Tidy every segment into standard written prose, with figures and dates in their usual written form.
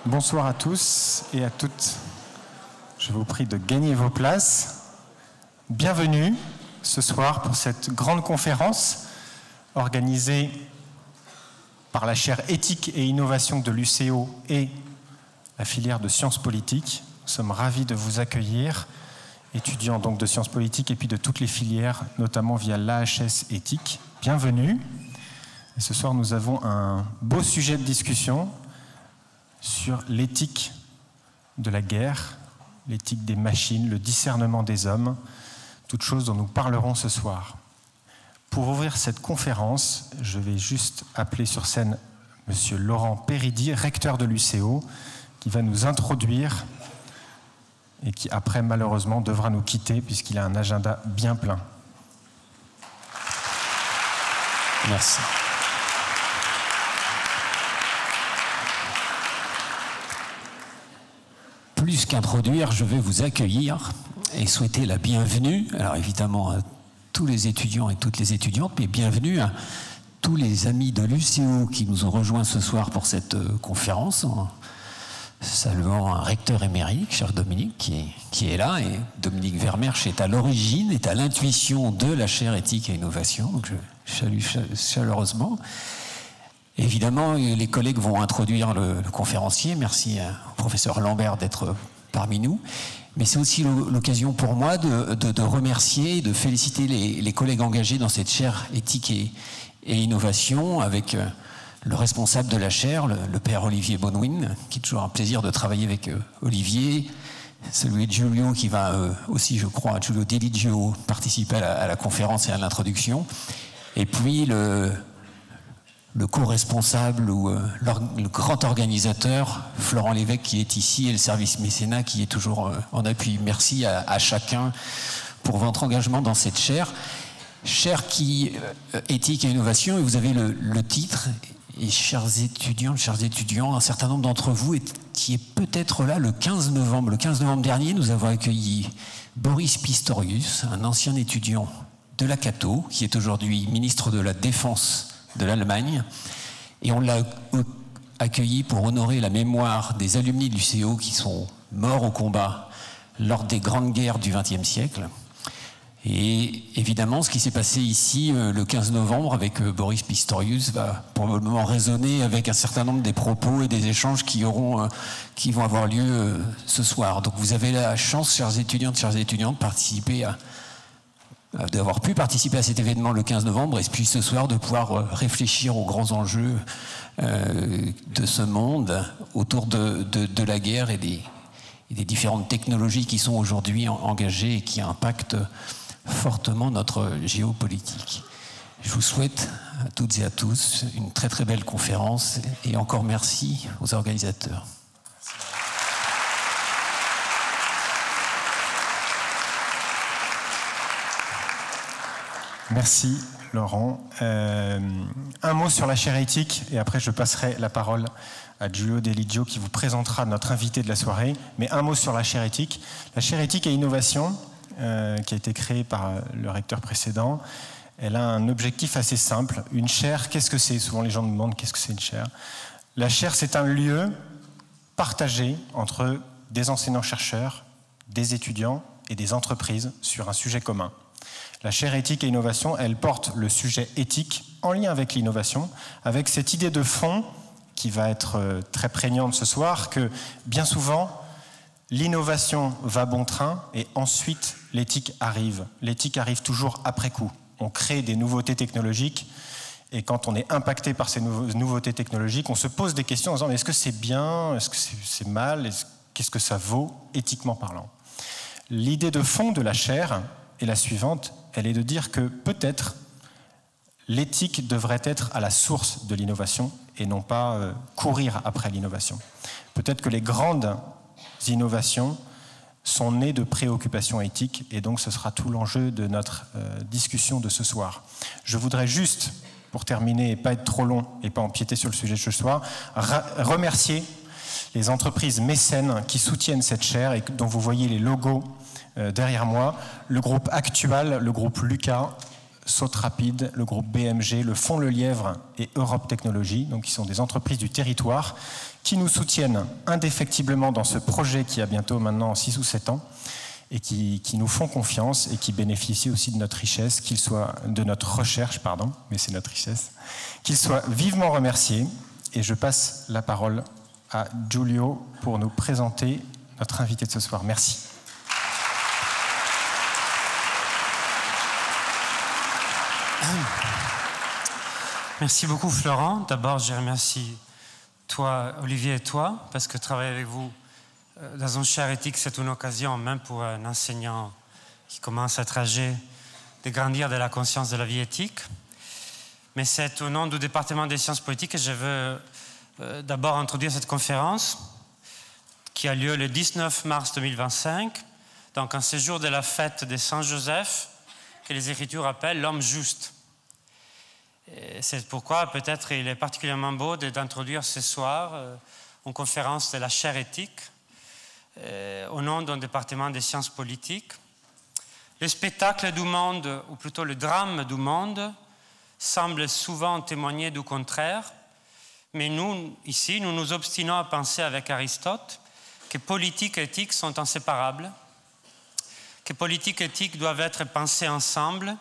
Bonsoir à tous et à toutes. Je vous prie de gagner vos places. Bienvenue ce soir pour cette grande conférence organisée par la chaire éthique et innovation de l'UCO et la filière de sciences politiques. Nous sommes ravis de vous accueillir, étudiants donc de sciences politiques et puis de toutes les filières, notamment via l'AHS éthique. Bienvenue. Et ce soir, nous avons un beau sujet de discussion sur l'éthique de la guerre, l'éthique des machines, le discernement des hommes, toutes choses dont nous parlerons ce soir. Pour ouvrir cette conférence, je vais juste appeler sur scène M. Laurent Péridi, recteur de l'UCO, qui va nous introduire et qui, après, malheureusement, devra nous quitter puisqu'il a un agenda bien plein. Merci. Plus qu'introduire, je vais vous accueillir et souhaiter la bienvenue, alors évidemment à tous les étudiants et toutes les étudiantes, mais bienvenue à tous les amis de l'UCO qui nous ont rejoints ce soir pour cette conférence, en saluant un recteur émérite, cher Dominique, qui est là, et Dominique Vermersch est à l'origine, est à l'intuition de la chaire éthique et innovation, donc je salue chaleureusement. Évidemment, les collègues vont introduire le conférencier. Merci au professeur Lambert d'être parmi nous. Mais c'est aussi l'occasion pour moi de remercier, de féliciter les collègues engagés dans cette chaire éthique et innovation, avec le responsable de la chaire, le père Olivier Bonwin, qui est toujours un plaisir de travailler avec Olivier, celui de Giulio qui va aussi, je crois, Giulio Deligio, participer à la conférence et à l'introduction. Et puis le co-responsable ou le grand organisateur, Florent Lévesque, qui est ici, et le service mécénat qui est toujours en appui. Merci à chacun pour votre engagement dans cette chaire. Chaire qui éthique et innovation, et vous avez le titre, et chers étudiants, un certain nombre d'entre vous qui est peut-être là le 15 novembre. Le 15 novembre dernier, nous avons accueilli Boris Pistorius, un ancien étudiant de la Cato, qui est aujourd'hui ministre de la Défense de l'Allemagne, et on l'a accueilli pour honorer la mémoire des alumni de l'UCO qui sont morts au combat lors des grandes guerres du XXe siècle. Et évidemment, ce qui s'est passé ici le 15 novembre avec Boris Pistorius va probablement résonner avec un certain nombre des propos et des échanges qui vont avoir lieu ce soir. Donc vous avez la chance, chers étudiants, de participer d'avoir pu participer à cet événement le 15 novembre et puis ce soir de pouvoir réfléchir aux grands enjeux de ce monde autour de la guerre et des différentes technologies qui sont aujourd'hui engagées et qui impactent fortement notre géopolitique. Je vous souhaite à toutes et à tous une très très belle conférence et encore merci aux organisateurs. Merci Laurent. Un mot sur la chaire éthique et après je passerai la parole à Giulio Deligio qui vous présentera notre invité de la soirée. Mais un mot sur la chaire éthique. La chaire éthique et innovation qui a été créée par le recteur précédent, elle a un objectif assez simple. Une chaire, qu'est-ce que c'est? Souvent les gens me demandent qu'est-ce que c'est une chaire. La chaire, c'est un lieu partagé entre des enseignants-chercheurs, des étudiants et des entreprises sur un sujet commun. La chaire éthique et innovation, elle porte le sujet éthique en lien avec l'innovation, avec cette idée de fond qui va être très prégnante ce soir, que bien souvent, l'innovation va bon train et ensuite l'éthique arrive. L'éthique arrive toujours après coup. On crée des nouveautés technologiques et quand on est impacté par ces nouveautés technologiques, on se pose des questions en disant est-ce que c'est bien, est-ce que c'est mal, qu'est-ce que ça vaut éthiquement parlant? L'idée de fond de la chaire est la suivante, elle est de dire que peut-être l'éthique devrait être à la source de l'innovation et non pas courir après l'innovation. Peut-être que les grandes innovations sont nées de préoccupations éthiques et donc ce sera tout l'enjeu de notre discussion de ce soir. Je voudrais juste, pour terminer et pas être trop long et pas empiéter sur le sujet de ce soir, remercier les entreprises mécènes qui soutiennent cette chaire et dont vous voyez les logos derrière moi, le groupe Actual, le groupe Lucas, Saute Rapide, le groupe BMG, le Fonds Le Lièvre et Europe Technologies, donc qui sont des entreprises du territoire qui nous soutiennent indéfectiblement dans ce projet qui a bientôt maintenant 6 ou 7 ans, et qui nous font confiance et qui bénéficient aussi de notre richesse, de notre recherche, mais c'est notre richesse, qu'ils soient vivement remerciés. Et je passe la parole à Giulio pour nous présenter notre invité de ce soir. Merci. Merci beaucoup Florent. D'abord, je remercie toi, Olivier, et toi, parce que travailler avec vous dans une chaire éthique, c'est une occasion, même pour un enseignant qui commence à être âgé, de grandir de la conscience de la vie éthique. Mais c'est au nom du département des sciences politiques que je veux d'abord introduire cette conférence qui a lieu le 19 mars 2025, donc un séjour de la fête de Saint-Joseph, que les Écritures appellent l'homme juste. Et c'est pourquoi peut-être il est particulièrement beau d'introduire ce soir une conférence de la chaire éthique au nom d'un département des sciences politiques. Le spectacle du monde, ou plutôt le drame du monde, semble souvent témoigner du contraire, mais nous, ici, nous nous obstinons à penser avec Aristote que politique et éthique sont inséparables, que politique et éthique doivent être pensées ensemble,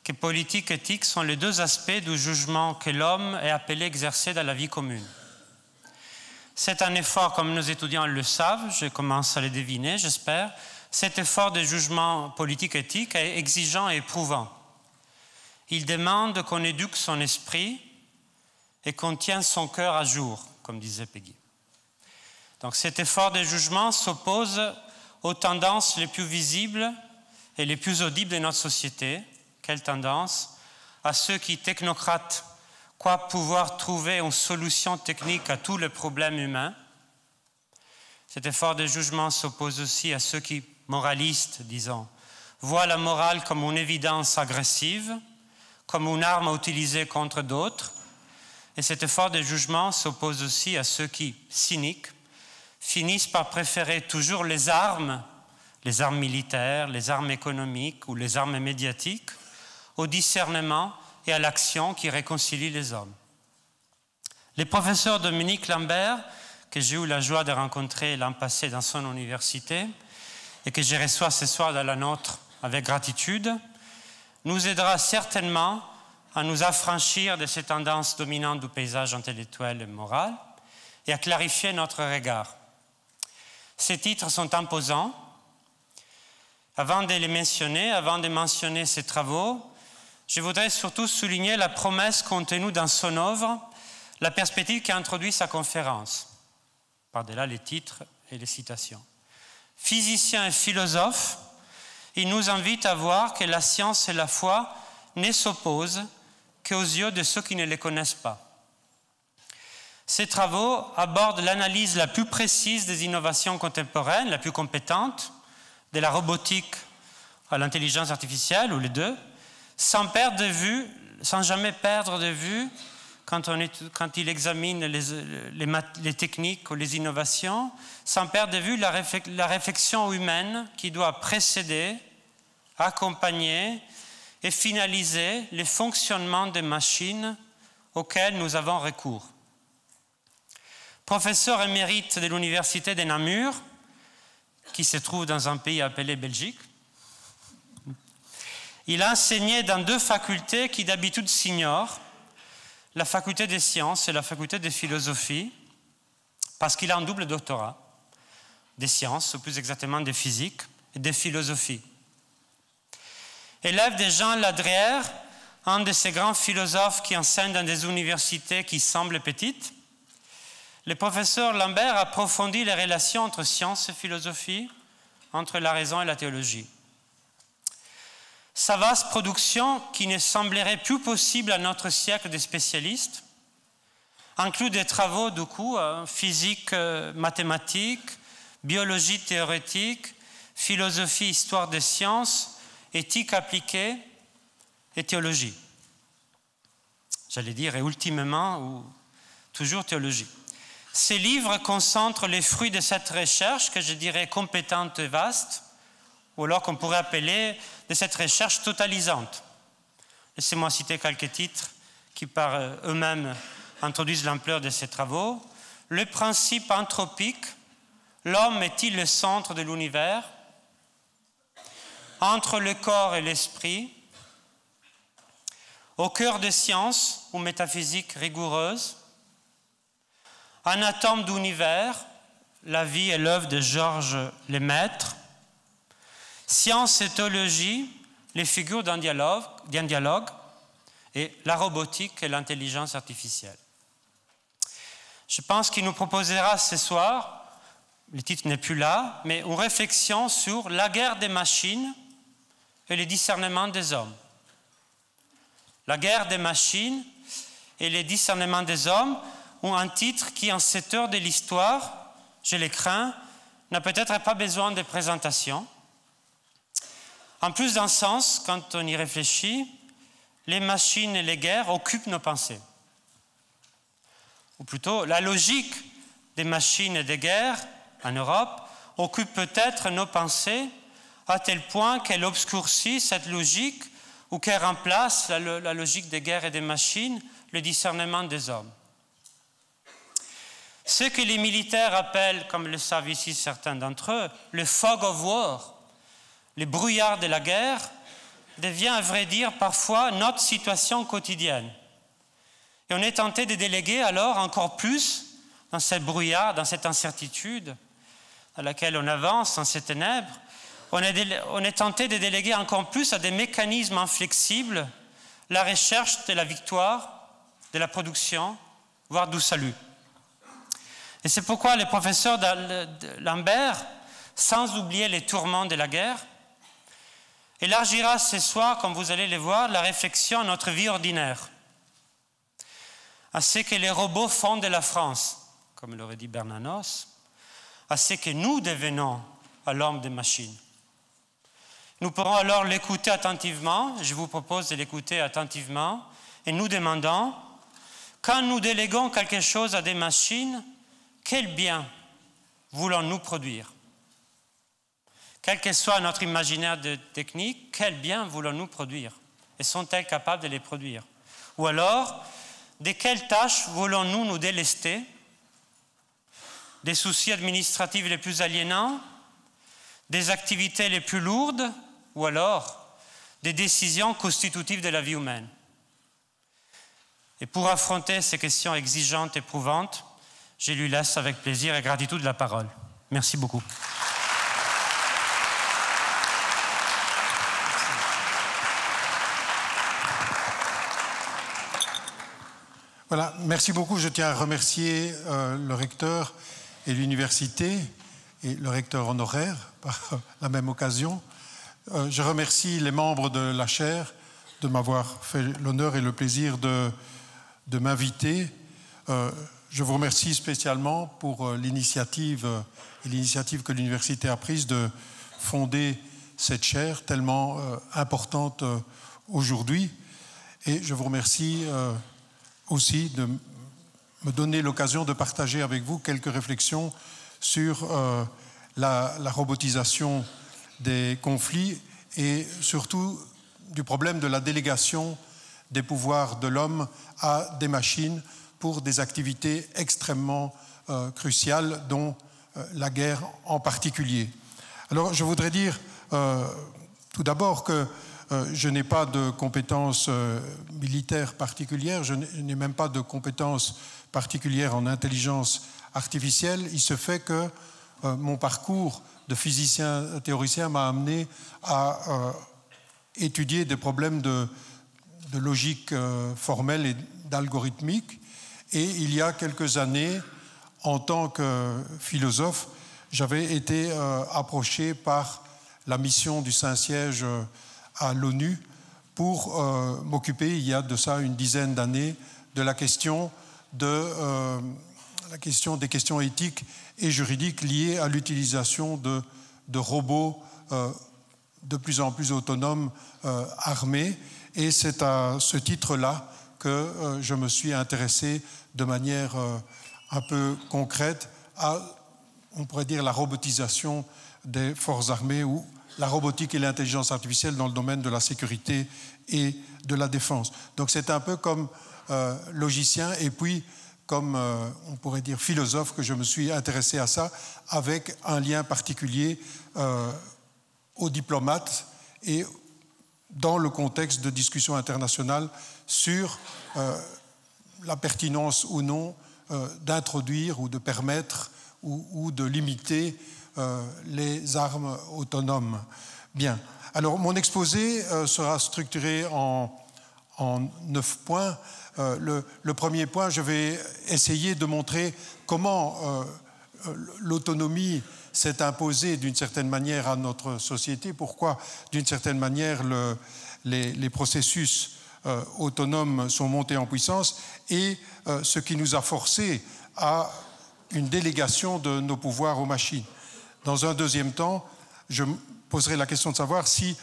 que politique et éthique sont les deux aspects du jugement que l'homme est appelé à exercer dans la vie commune. C'est un effort, comme nos étudiants le savent, je commence à le deviner, j'espère, cet effort de jugement politique et éthique est exigeant et éprouvant. Il demande qu'on éduque son esprit et qu'on tienne son cœur à jour, comme disait Peggy. Donc cet effort de jugement s'oppose aux tendances les plus visibles et les plus audibles de notre société. Quelle tendance? À ceux qui, technocrates, croient pouvoir trouver une solution technique à tous les problèmes humains. Cet effort de jugement s'oppose aussi à ceux qui, moralistes, disons, voient la morale comme une évidence agressive, comme une arme à utiliser contre d'autres. Et cet effort de jugement s'oppose aussi à ceux qui, cyniques, finissent par préférer toujours les armes militaires, les armes économiques ou les armes médiatiques, au discernement et à l'action qui réconcilie les hommes. Le professeur Dominique Lambert, que j'ai eu la joie de rencontrer l'an passé dans son université et que je reçois ce soir dans la nôtre avec gratitude, nous aidera certainement à nous affranchir de ces tendances dominantes du paysage intellectuel et moral et à clarifier notre regard. Ces titres sont imposants. Avant de les mentionner, avant de mentionner ces travaux, je voudrais surtout souligner la promesse contenue dans son œuvre, la perspective qui a introduit sa conférence, par-delà les titres et les citations. Physicien et philosophe, il nous invite à voir que la science et la foi ne s'opposent qu'aux yeux de ceux qui ne les connaissent pas. Ces travaux abordent l'analyse la plus précise des innovations contemporaines, la plus compétente, de la robotique à l'intelligence artificielle, ou les deux, sans jamais perdre de vue, quand il examine les techniques ou les innovations, sans perdre de vue la réflexion humaine qui doit précéder, accompagner et finaliser le fonctionnement des machines auxquelles nous avons recours. Professeur émérite de l'université de Namur, qui se trouve dans un pays appelé Belgique, il a enseigné dans 2 facultés qui d'habitude s'ignorent, la faculté des sciences et la faculté de philosophie, parce qu'il a un double doctorat, des sciences, ou plus exactement de physique, et de philosophie. Élève de Jean Ladrière, un de ces grands philosophes qui enseignent dans des universités qui semblent petites, le professeur Lambert approfondit les relations entre science et philosophie, entre la raison et la théologie. Sa vaste production, qui ne semblerait plus possible à notre siècle des spécialistes, inclut des travaux du coup, physique, mathématiques, biologie théorétique, philosophie, histoire des sciences, éthique appliquée et théologie. J'allais dire, et ultimement, ou toujours théologie. Ces livres concentrent les fruits de cette recherche que je dirais compétente et vaste, ou alors qu'on pourrait appeler de cette recherche totalisante. Laissez-moi citer quelques titres qui par eux-mêmes introduisent l'ampleur de ces travaux. le principe anthropique, l'homme est-il le centre de l'univers? Entre le corps et l'esprit, au cœur de sciences ou métaphysique rigoureuse, un atome d'univers, la vie et l'œuvre de Georges Lemaître, science et théologie, les figures d'un dialogue, et la robotique et l'intelligence artificielle. Je pense qu'il nous proposera ce soir, le titre n'est plus là, mais une réflexion sur la guerre des machines et le discernement des hommes. La guerre des machines et le discernement des hommes ont un titre qui, en cette heure de l'histoire, je le crains, n'a peut-être pas besoin de présentation. En plus d'un sens, quand on y réfléchit, les machines et les guerres occupent nos pensées. Ou plutôt, la logique des machines et des guerres en Europe occupe peut-être nos pensées à tel point qu'elle obscurcit cette logique ou qu'elle remplace la logique des guerres et des machines, le discernement des hommes. Ce que les militaires appellent, comme le savent ici certains d'entre eux, le fog of war, le brouillard de la guerre, devient à vrai dire parfois notre situation quotidienne. Et on est tenté de déléguer alors encore plus dans cette brouillard, dans cette incertitude à laquelle on avance, dans ces ténèbres, on est tenté de déléguer encore plus à des mécanismes inflexibles la recherche de la victoire, de la production, voire du salut. Et c'est pourquoi le professeur Lambert, sans oublier les tourments de la guerre, élargira ce soir, comme vous allez le voir, la réflexion à notre vie ordinaire, à ce que les robots font de la France, comme l'aurait dit Bernanos, à ce que nous devenons à l'homme des machines. Nous pourrons alors l'écouter attentivement, je vous propose de l'écouter attentivement, et nous demandons, quand nous déléguons quelque chose à des machines, quel bien voulons-nous produire? Quel que soit notre imaginaire de technique, quel bien voulons-nous produire? Et sont-elles capables de les produire? Ou alors, de quelles tâches voulons-nous nous délester? Des soucis administratifs les plus aliénants? Des activités les plus lourdes? Ou alors, des décisions constitutives de la vie humaine? Et pour affronter ces questions exigeantes et éprouvantes, je lui laisse avec plaisir et gratitude la parole. Merci beaucoup. Voilà, merci beaucoup. Je tiens à remercier le recteur et l'université et le recteur honoraire par la même occasion. Je remercie les membres de la chaire de m'avoir fait l'honneur et le plaisir de m'inviter. Je vous remercie spécialement pour l'initiative que l'université a prise de fonder cette chaire tellement importante aujourd'hui. Et je vous remercie aussi de me donner l'occasion de partager avec vous quelques réflexions sur la robotisation des conflits et surtout du problème de la délégation des pouvoirs de l'homme à des machines pour des activités extrêmement cruciales, dont la guerre en particulier. Alors, je voudrais dire tout d'abord que je n'ai pas de compétences militaires particulières, je n'ai même pas de compétences particulières en intelligence artificielle. Il se fait que mon parcours de physicien théoricien m'a amené à étudier des problèmes de logique formelle et d'algorithmique. Et il y a quelques années, en tant que philosophe, j'avais été approché par la mission du Saint-Siège à l'ONU pour m'occuper, il y a de ça une dizaine d'années, de la question des questions éthiques et juridiques liées à l'utilisation de robots de plus en plus autonomes armés. Et c'est à ce titre-là que je me suis intéressé de manière un peu concrète à, on pourrait dire, la robotisation des forces armées ou la robotique et l'intelligence artificielle dans le domaine de la sécurité et de la défense. Donc c'est un peu comme logicien et puis comme on pourrait dire philosophe que je me suis intéressé à ça, avec un lien particulier aux diplomates et dans le contexte de discussions internationales sur la pertinence ou non d'introduire ou de permettre ou de limiter les armes autonomes. Bien. Alors, mon exposé sera structuré en 9 points. Le premier point, je vais essayer de montrer comment l'autonomie s'est imposée d'une certaine manière à notre société, pourquoi d'une certaine manière les processus autonomes sont montés en puissance et ce qui nous a forcé à une délégation de nos pouvoirs aux machines. Dans un deuxième temps, je poserai la question de savoir si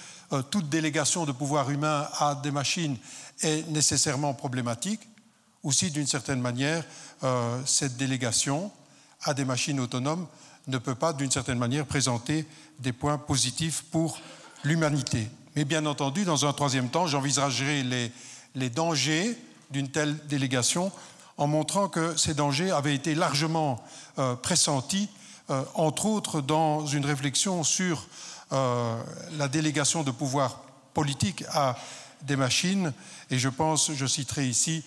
toute délégation de pouvoir humain à des machines est nécessairement problématique ou si d'une certaine manière cette délégation à des machines autonomes ne peut pas d'une certaine manière présenter des points positifs pour l'humanité. Mais bien entendu, dans un troisième temps, j'envisagerai les dangers d'une telle délégation en montrant que ces dangers avaient été largement pressentis, entre autres dans une réflexion sur la délégation de pouvoir politique à des machines. Et je citerai ici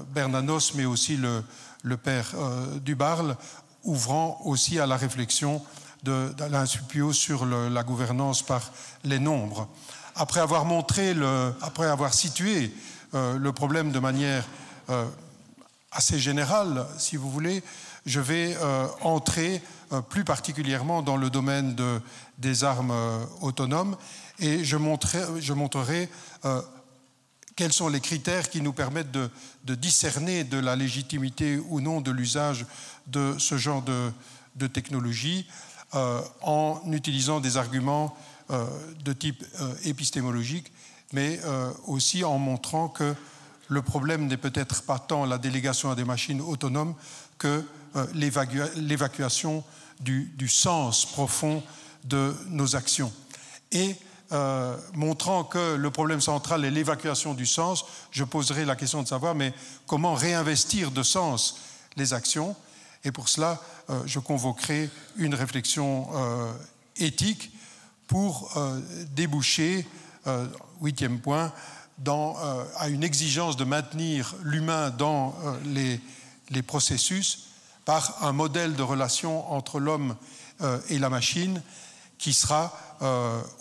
Bernanos, mais aussi le père Dubarle, ouvrant aussi à la réflexion d'Alain Suppiot sur la gouvernance par les nombres. Après avoir situé le problème de manière assez générale, si vous voulez, je vais entrer plus particulièrement dans le domaine des armes autonomes et je montrerai quels sont les critères qui nous permettent de discerner de la légitimité ou non de l'usage de ce genre de technologie en utilisant des arguments de type épistémologique, mais aussi en montrant que le problème n'est peut-être pas tant la délégation à des machines autonomes que l'évacuation du sens profond de nos actions. Et montrant que le problème central est l'évacuation du sens, je poserai la question de savoir, mais comment réinvestir de sens les actions? Et pour cela, je convoquerai une réflexion éthique pour déboucher, 8e point, à une exigence de maintenir l'humain dans les processus par un modèle de relation entre l'homme et la machine qui sera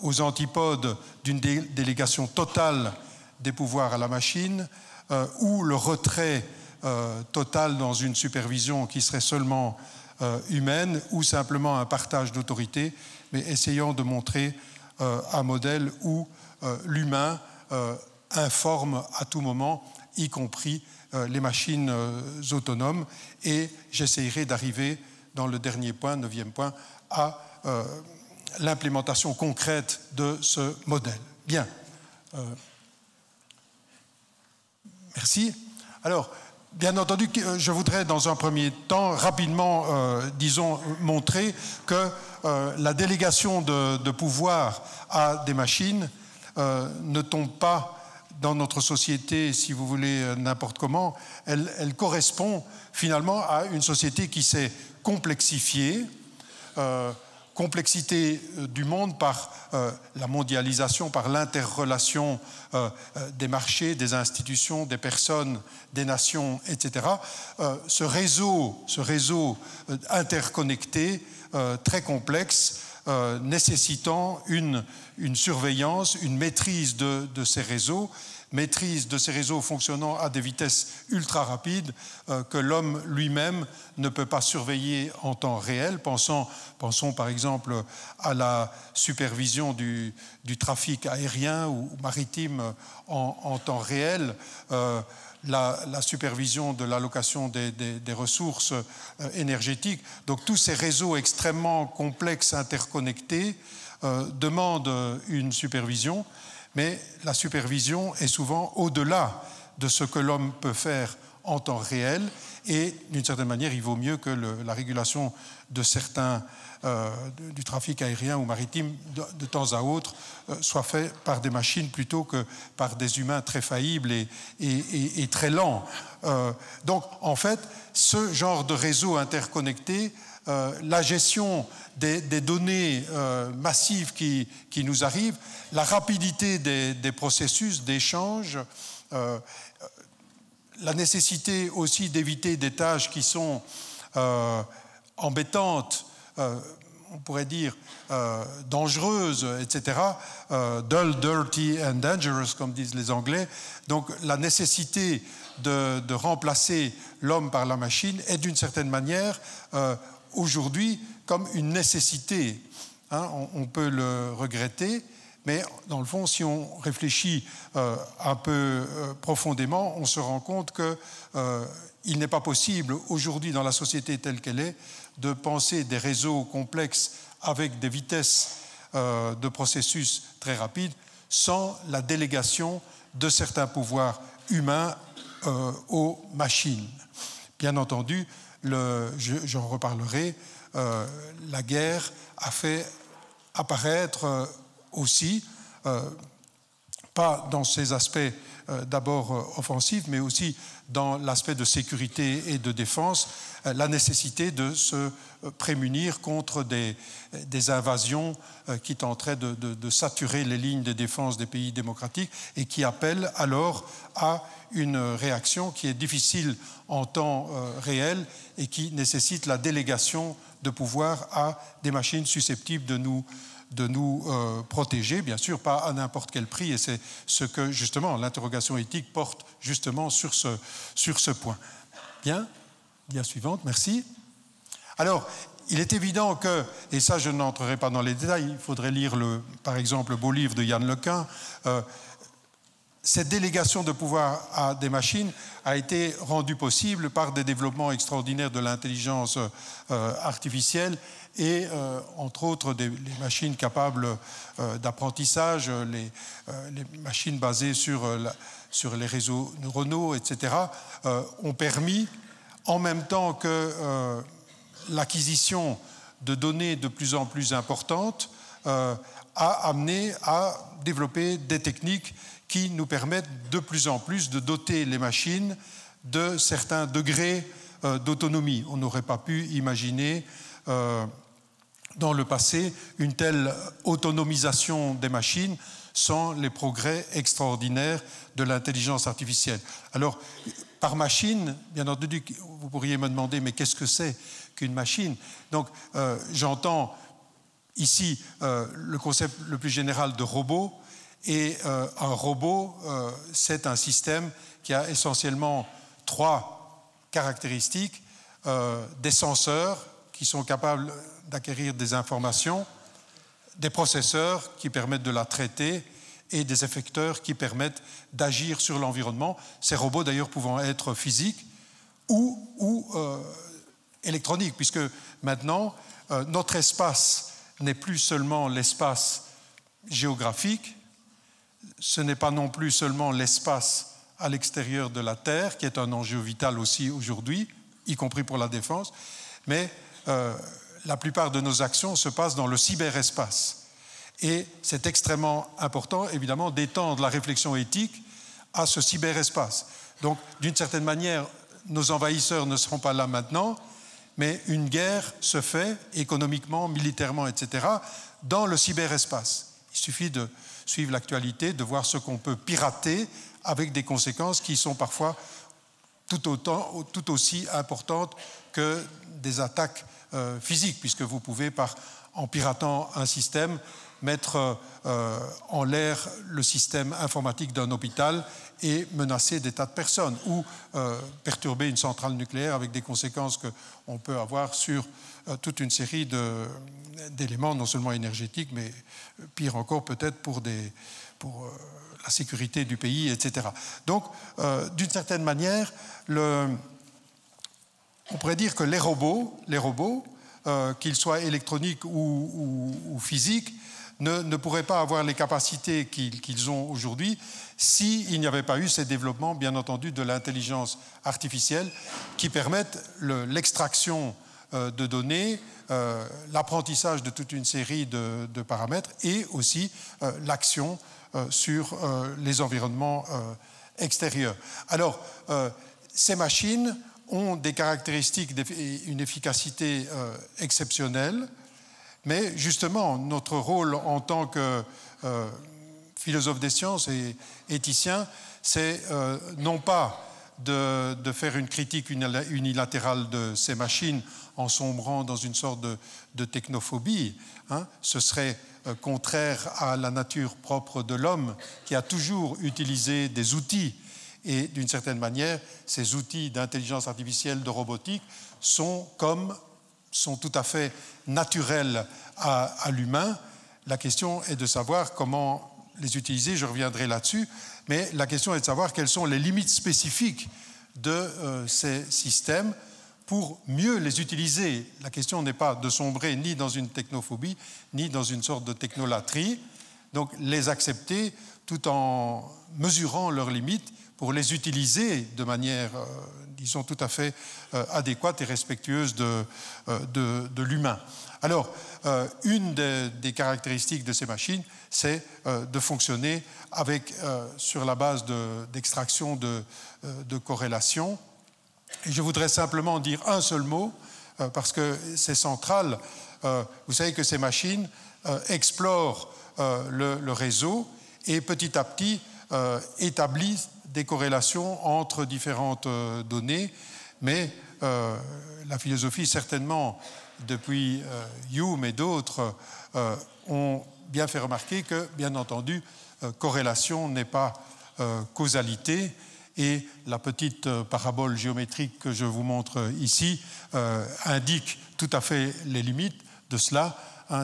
aux antipodes d'une délégation totale des pouvoirs à la machine ou le retrait total dans une supervision qui serait seulement humaine ou simplement un partage d'autorité, mais essayant de montrer un modèle où l'humain informe à tout moment, y compris les machines autonomes. Et j'essayerai d'arriver dans le dernier point, 9e point, à l'implémentation concrète de ce modèle. Bien. Merci. Alors, bien entendu, je voudrais dans un premier temps rapidement, montrer que la délégation de pouvoir à des machines ne tombe pas dans notre société, si vous voulez, n'importe comment. Elle correspond finalement à une société qui s'est complexifiée, complexité du monde par la mondialisation, par l'interrelation des marchés, des institutions, des personnes, des nations, etc. Ce réseau interconnecté, très complexe, nécessitant une surveillance, une maîtrise de ces réseaux fonctionnant à des vitesses ultra rapides que l'homme lui-même ne peut pas surveiller en temps réel. Pensons par exemple à la supervision du trafic aérien ou maritime en temps réel, la supervision de l'allocation des ressources énergétiques. Donc tous ces réseaux extrêmement complexes, interconnectés, demandent une supervision, mais la supervision est souvent au-delà de ce que l'homme peut faire en temps réel et d'une certaine manière, il vaut mieux que la régulation de certains du trafic aérien ou maritime de temps à autre soit fait par des machines plutôt que par des humains très faillibles et très lents. Donc, en fait, ce genre de réseau interconnecté, la gestion des données massives qui nous arrivent, la rapidité des processus d'échange, la nécessité aussi d'éviter des tâches qui sont embêtantes, on pourrait dire dangereuses, etc. Dull, dirty and dangerous, comme disent les Anglais. Donc la nécessité de remplacer l'homme par la machine est d'une certaine manière aujourd'hui comme une nécessité. Hein, on peut le regretter, mais dans le fond, si on réfléchit un peu profondément, on se rend compte qu'il n'est pas possible aujourd'hui dans la société telle qu'elle est de penser des réseaux complexes avec des vitesses de processus très rapides sans la délégation de certains pouvoirs humains aux machines. Bien entendu, j'en reparlerai, la guerre a fait apparaître aussi, pas dans ses aspects d'abord offensifs, mais aussi dans l'aspect de sécurité et de défense, la nécessité de se prémunir contre des invasions qui tenteraient de saturer les lignes de défense des pays démocratiques et qui appellent alors à une réaction qui est difficile en temps réel et qui nécessite la délégation de pouvoir à des machines susceptibles de nous protéger, bien sûr, pas à n'importe quel prix, et c'est ce que, justement, l'interrogation éthique porte justement sur ce point. Bien, dia suivante, merci. Alors, il est évident que, et ça je n'entrerai pas dans les détails, il faudrait lire, par exemple, le beau livre de Yann Lequin, cette délégation de pouvoir à des machines a été rendue possible par des développements extraordinaires de l'intelligence artificielle et, entre autres, les machines capables d'apprentissage, les machines basées sur les réseaux neuronaux, etc., ont permis, en même temps que l'acquisition de données de plus en plus importantes, a amené à développer des techniques qui nous permettent de plus en plus de doter les machines de certains degrés d'autonomie. On n'aurait pas pu imaginer dans le passé une telle autonomisation des machines sans les progrès extraordinaires de l'intelligence artificielle. Alors, par machine, bien entendu, vous pourriez me demander, mais qu'est-ce que c'est qu'une machine? Donc, j'entends ici le concept le plus général de robot. Et un robot, c'est un système qui a essentiellement 3 caractéristiques. Des senseurs qui sont capables d'acquérir des informations, des processeurs qui permettent de la traiter et des effecteurs qui permettent d'agir sur l'environnement. Ces robots d'ailleurs pouvant être physiques ou électroniques, puisque maintenant notre espace n'est plus seulement l'espace géographique, ce n'est pas non plus seulement l'espace à l'extérieur de la Terre, qui est un enjeu vital aussi aujourd'hui, y compris pour la défense, mais la plupart de nos actions se passent dans le cyberespace. Et c'est extrêmement important, évidemment, d'étendre la réflexion éthique à ce cyberespace. Donc, d'une certaine manière, nos envahisseurs ne seront pas là maintenant, mais une guerre se fait économiquement, militairement, etc., dans le cyberespace. Il suffit de suivre l'actualité, de voir ce qu'on peut pirater avec des conséquences qui sont parfois tout aussi importantes que des attaques physiques, puisque vous pouvez, en piratant un système, mettre en l'air le système informatique d'un hôpital et menacer des tas de personnes, ou perturber une centrale nucléaire avec des conséquences qu'on peut avoir sur toute une série d'éléments, non seulement énergétiques, mais pire encore peut-être pour la sécurité du pays, etc. Donc, d'une certaine manière, on pourrait dire que les robots, qu'ils soient électroniques ou physiques, ne pourraient pas avoir les capacités qu'ils ont aujourd'hui s'il n'y avait pas eu ces développements, bien entendu, de l'intelligence artificielle qui permettent l'extraction de données, l'apprentissage de toute une série de paramètres et aussi l'action sur les environnements extérieurs. Alors, ces machines ont des caractéristiques et une efficacité exceptionnelle, mais justement, notre rôle en tant que philosophe des sciences et éthicien, c'est non pas de faire une critique unilatérale de ces machines en sombrant dans une sorte de technophobie. Ce serait contraire à la nature propre de l'homme qui a toujours utilisé des outils. Et d'une certaine manière, ces outils d'intelligence artificielle, de robotique, sont tout à fait naturels à l'humain. La question est de savoir comment les utiliser, je reviendrai là-dessus, mais la question est de savoir quelles sont les limites spécifiques de ces systèmes pour mieux les utiliser. La question n'est pas de sombrer ni dans une technophobie, ni dans une sorte de technolatrie, donc les accepter tout en mesurant leurs limites pour les utiliser de manière, disons, tout à fait adéquate et respectueuse de l'humain. Alors, une des caractéristiques de ces machines, c'est de fonctionner sur la base d'extraction de corrélations. Et je voudrais simplement dire un seul mot, parce que c'est central. Vous savez que ces machines explorent le réseau et petit à petit établissent des corrélations entre différentes données, mais la philosophie, certainement, depuis Hume et d'autres, ont bien fait remarquer que, bien entendu, corrélation n'est pas causalité, et la petite parabole géométrique que je vous montre ici indique tout à fait les limites de cela.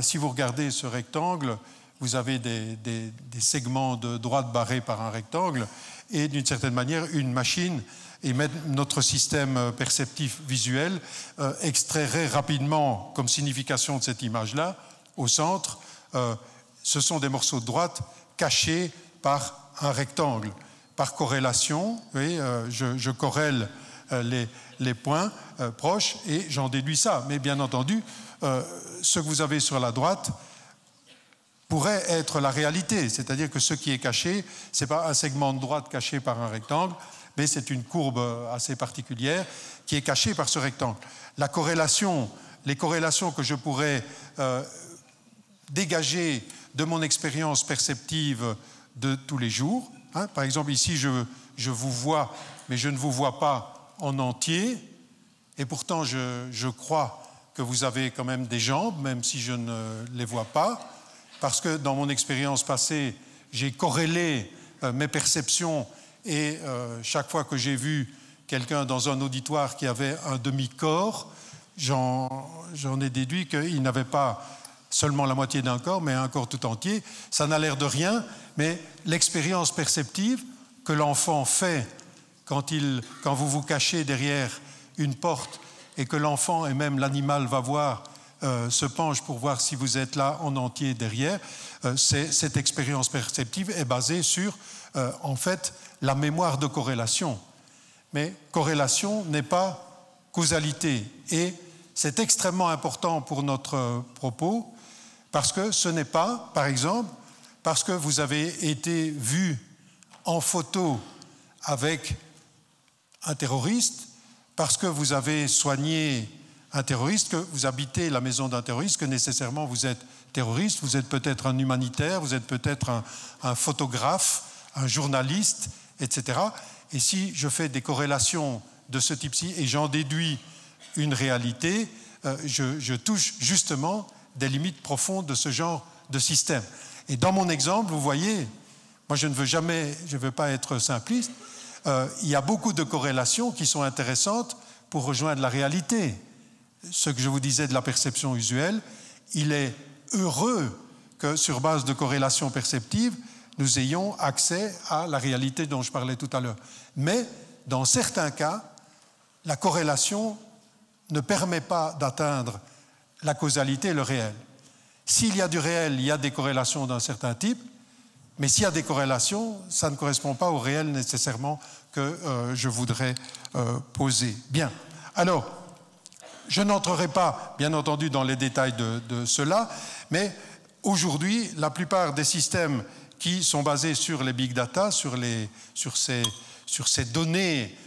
Si vous regardez ce rectangle, vous avez des segments de droite barrés par un rectangle, et d'une certaine manière, une machine et notre système perceptif visuel extrairait rapidement comme signification de cette image-là, au centre, ce sont des morceaux de droite cachés par un rectangle. Par corrélation, vous voyez, je corrèle les points proches et j'en déduis ça. Mais bien entendu, ce que vous avez sur la droite pourrait être la réalité, c'est-à-dire que ce qui est caché, ce n'est pas un segment de droite caché par un rectangle, mais c'est une courbe assez particulière qui est cachée par ce rectangle. Les corrélations que je pourrais dégager de mon expérience perceptive de tous les jours, par exemple ici je vous vois, mais je ne vous vois pas en entier, et pourtant je crois que vous avez quand même des jambes, même si je ne les vois pas, parce que dans mon expérience passée, j'ai corrélé mes perceptions et chaque fois que j'ai vu quelqu'un dans un auditoire qui avait un demi-corps, j'en ai déduit qu'il n'avait pas seulement la moitié d'un corps, mais un corps tout entier. Ça n'a l'air de rien, mais l'expérience perceptive que l'enfant fait quand vous vous cachez derrière une porte et que l'enfant et même l'animal va voir, se penche pour voir si vous êtes là en entier derrière, cette expérience perceptive est basée sur, en fait, la mémoire de corrélation. Mais corrélation n'est pas causalité. Et c'est extrêmement important pour notre propos, parce que ce n'est pas, par exemple, parce que vous avez été vu en photo avec un terroriste, parce que vous avez soigné un terroriste, que vous habitez la maison d'un terroriste, que nécessairement vous êtes terroriste, vous êtes peut-être un humanitaire, vous êtes peut-être un photographe, un journaliste, etc. Et si je fais des corrélations de ce type-ci et j'en déduis une réalité, je touche justement des limites profondes de ce genre de système. Et dans mon exemple, vous voyez, moi je ne veux pas être simpliste, il y a beaucoup de corrélations qui sont intéressantes pour rejoindre la réalité. Ce que je vous disais de la perception usuelle, il est heureux que sur base de corrélations perceptives, nous ayons accès à la réalité dont je parlais tout à l'heure. Mais dans certains cas, la corrélation ne permet pas d'atteindre la causalité et le réel. S'il y a du réel, il y a des corrélations d'un certain type, mais s'il y a des corrélations, ça ne correspond pas au réel nécessairement que je voudrais poser. Bien. Alors, je n'entrerai pas, bien entendu, dans les détails de cela, mais aujourd'hui, la plupart des systèmes qui sont basés sur les big data, sur ces données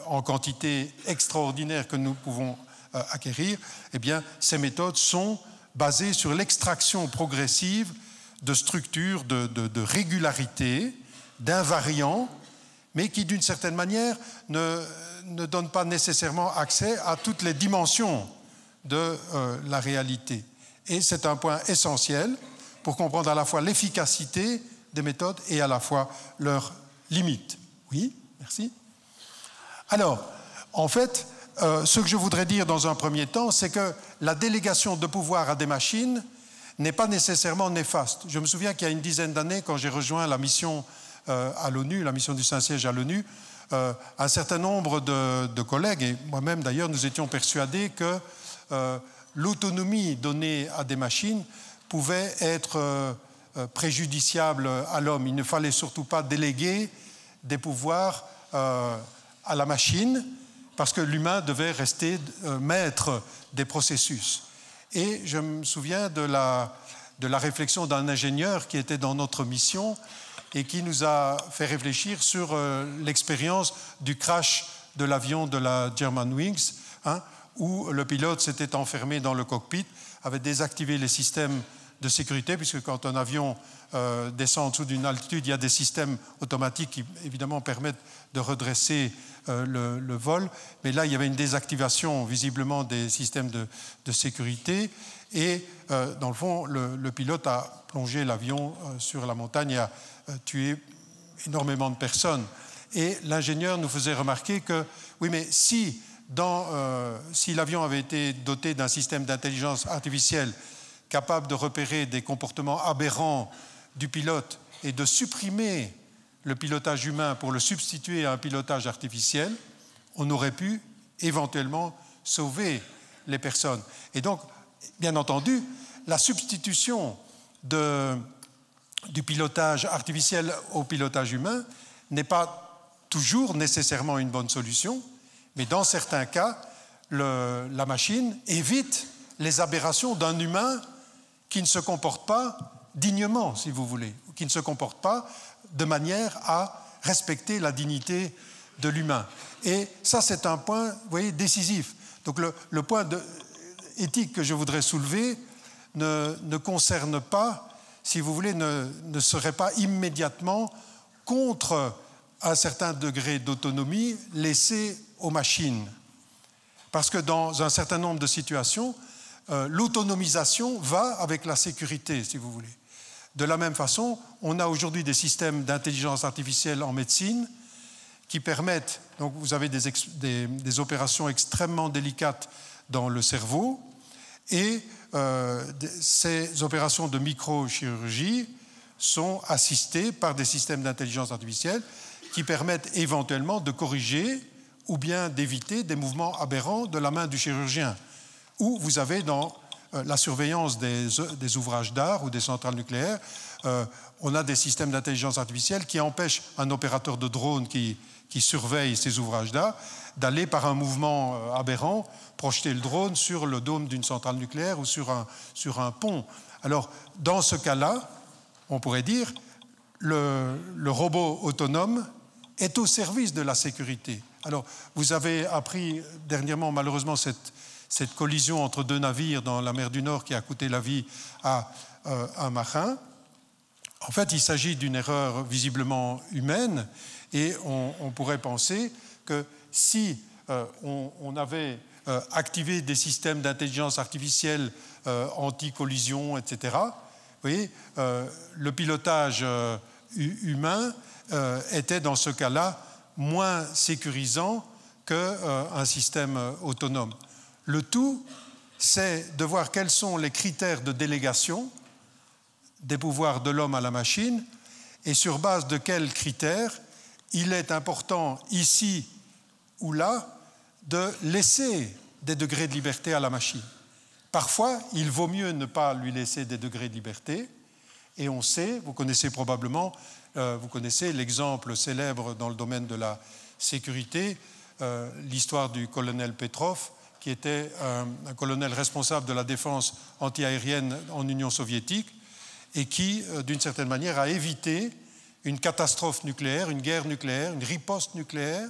en quantité extraordinaire que nous pouvons acquérir, eh bien, ces méthodes sont basées sur l'extraction progressive de structures, de régularités, d'invariants, mais qui, d'une certaine manière, ne donnent pas nécessairement accès à toutes les dimensions de la réalité. Et c'est un point essentiel pour comprendre à la fois l'efficacité des méthodes et à la fois leurs limites. Oui, merci. Alors, en fait, ce que je voudrais dire dans un premier temps, c'est que la délégation de pouvoir à des machines n'est pas nécessairement néfaste. Je me souviens qu'il y a une dizaine d'années, quand j'ai rejoint la mission à l'ONU, la mission du Saint-Siège à l'ONU, un certain nombre de collègues, et moi-même d'ailleurs, nous étions persuadés que l'autonomie donnée à des machines pouvait être préjudiciable à l'homme. Il ne fallait surtout pas déléguer des pouvoirs à la machine, parce que l'humain devait rester maître des processus. Et je me souviens de la réflexion d'un ingénieur qui était dans notre mission et qui nous a fait réfléchir sur l'expérience du crash de l'avion de la Germanwings, où le pilote s'était enfermé dans le cockpit, avait désactivé les systèmes de sécurité, puisque quand un avion descend en dessous d'une altitude, il y a des systèmes automatiques qui, évidemment, permettent de redresser le vol. Mais là, il y avait une désactivation, visiblement, des systèmes de sécurité. Et, dans le fond, le pilote a plongé l'avion sur la montagne et a tué énormément de personnes. Et l'ingénieur nous faisait remarquer que, oui, mais si l'avion avait été doté d'un système d'intelligence artificielle capable de repérer des comportements aberrants du pilote et de supprimer le pilotage humain pour le substituer à un pilotage artificiel, on aurait pu éventuellement sauver les personnes. Et donc, bien entendu, la substitution du pilotage artificiel au pilotage humain n'est pas toujours nécessairement une bonne solution, mais dans certains cas, la machine évite les aberrations d'un humain qui ne se comporte pas dignement, si vous voulez, qui ne se comporte pas de manière à respecter la dignité de l'humain. Et ça, c'est un point, vous voyez, décisif. Donc le point éthique que je voudrais soulever ne concerne pas, si vous voulez, ne serait pas immédiatement contre un certain degré d'autonomie laissé aux machines. Parce que dans un certain nombre de situations, l'autonomisation va avec la sécurité, si vous voulez. De la même façon, on a aujourd'hui des systèmes d'intelligence artificielle en médecine qui permettent, donc vous avez des opérations extrêmement délicates dans le cerveau, et ces opérations de microchirurgie sont assistées par des systèmes d'intelligence artificielle qui permettent éventuellement de corriger ou bien d'éviter des mouvements aberrants de la main du chirurgien. Ou vous avez dans la surveillance des ouvrages d'art ou des centrales nucléaires, on a des systèmes d'intelligence artificielle qui empêchent un opérateur de drone qui surveille ces ouvrages d'art d'aller par un mouvement aberrant projeter le drone sur le dôme d'une centrale nucléaire ou sur un pont. Alors, dans ce cas-là, on pourrait dire le robot autonome est au service de la sécurité. Alors, vous avez appris dernièrement, malheureusement, cette collision entre deux navires dans la mer du Nord qui a coûté la vie à un marin. En fait, il s'agit d'une erreur visiblement humaine et on pourrait penser que si on avait activé des systèmes d'intelligence artificielle anti-collision, etc., vous voyez, le pilotage humain était dans ce cas-là moins sécurisant qu'un système autonome. Le tout, c'est de voir quels sont les critères de délégation des pouvoirs de l'homme à la machine et sur base de quels critères il est important ici ou là de laisser des degrés de liberté à la machine. Parfois, il vaut mieux ne pas lui laisser des degrés de liberté. Et on sait, vous connaissez probablement, vous connaissez l'exemple célèbre dans le domaine de la sécurité, l'histoire du colonel Petrov, qui était un colonel responsable de la défense antiaérienne en Union soviétique et qui, d'une certaine manière, a évité une catastrophe nucléaire, une guerre nucléaire, une riposte nucléaire.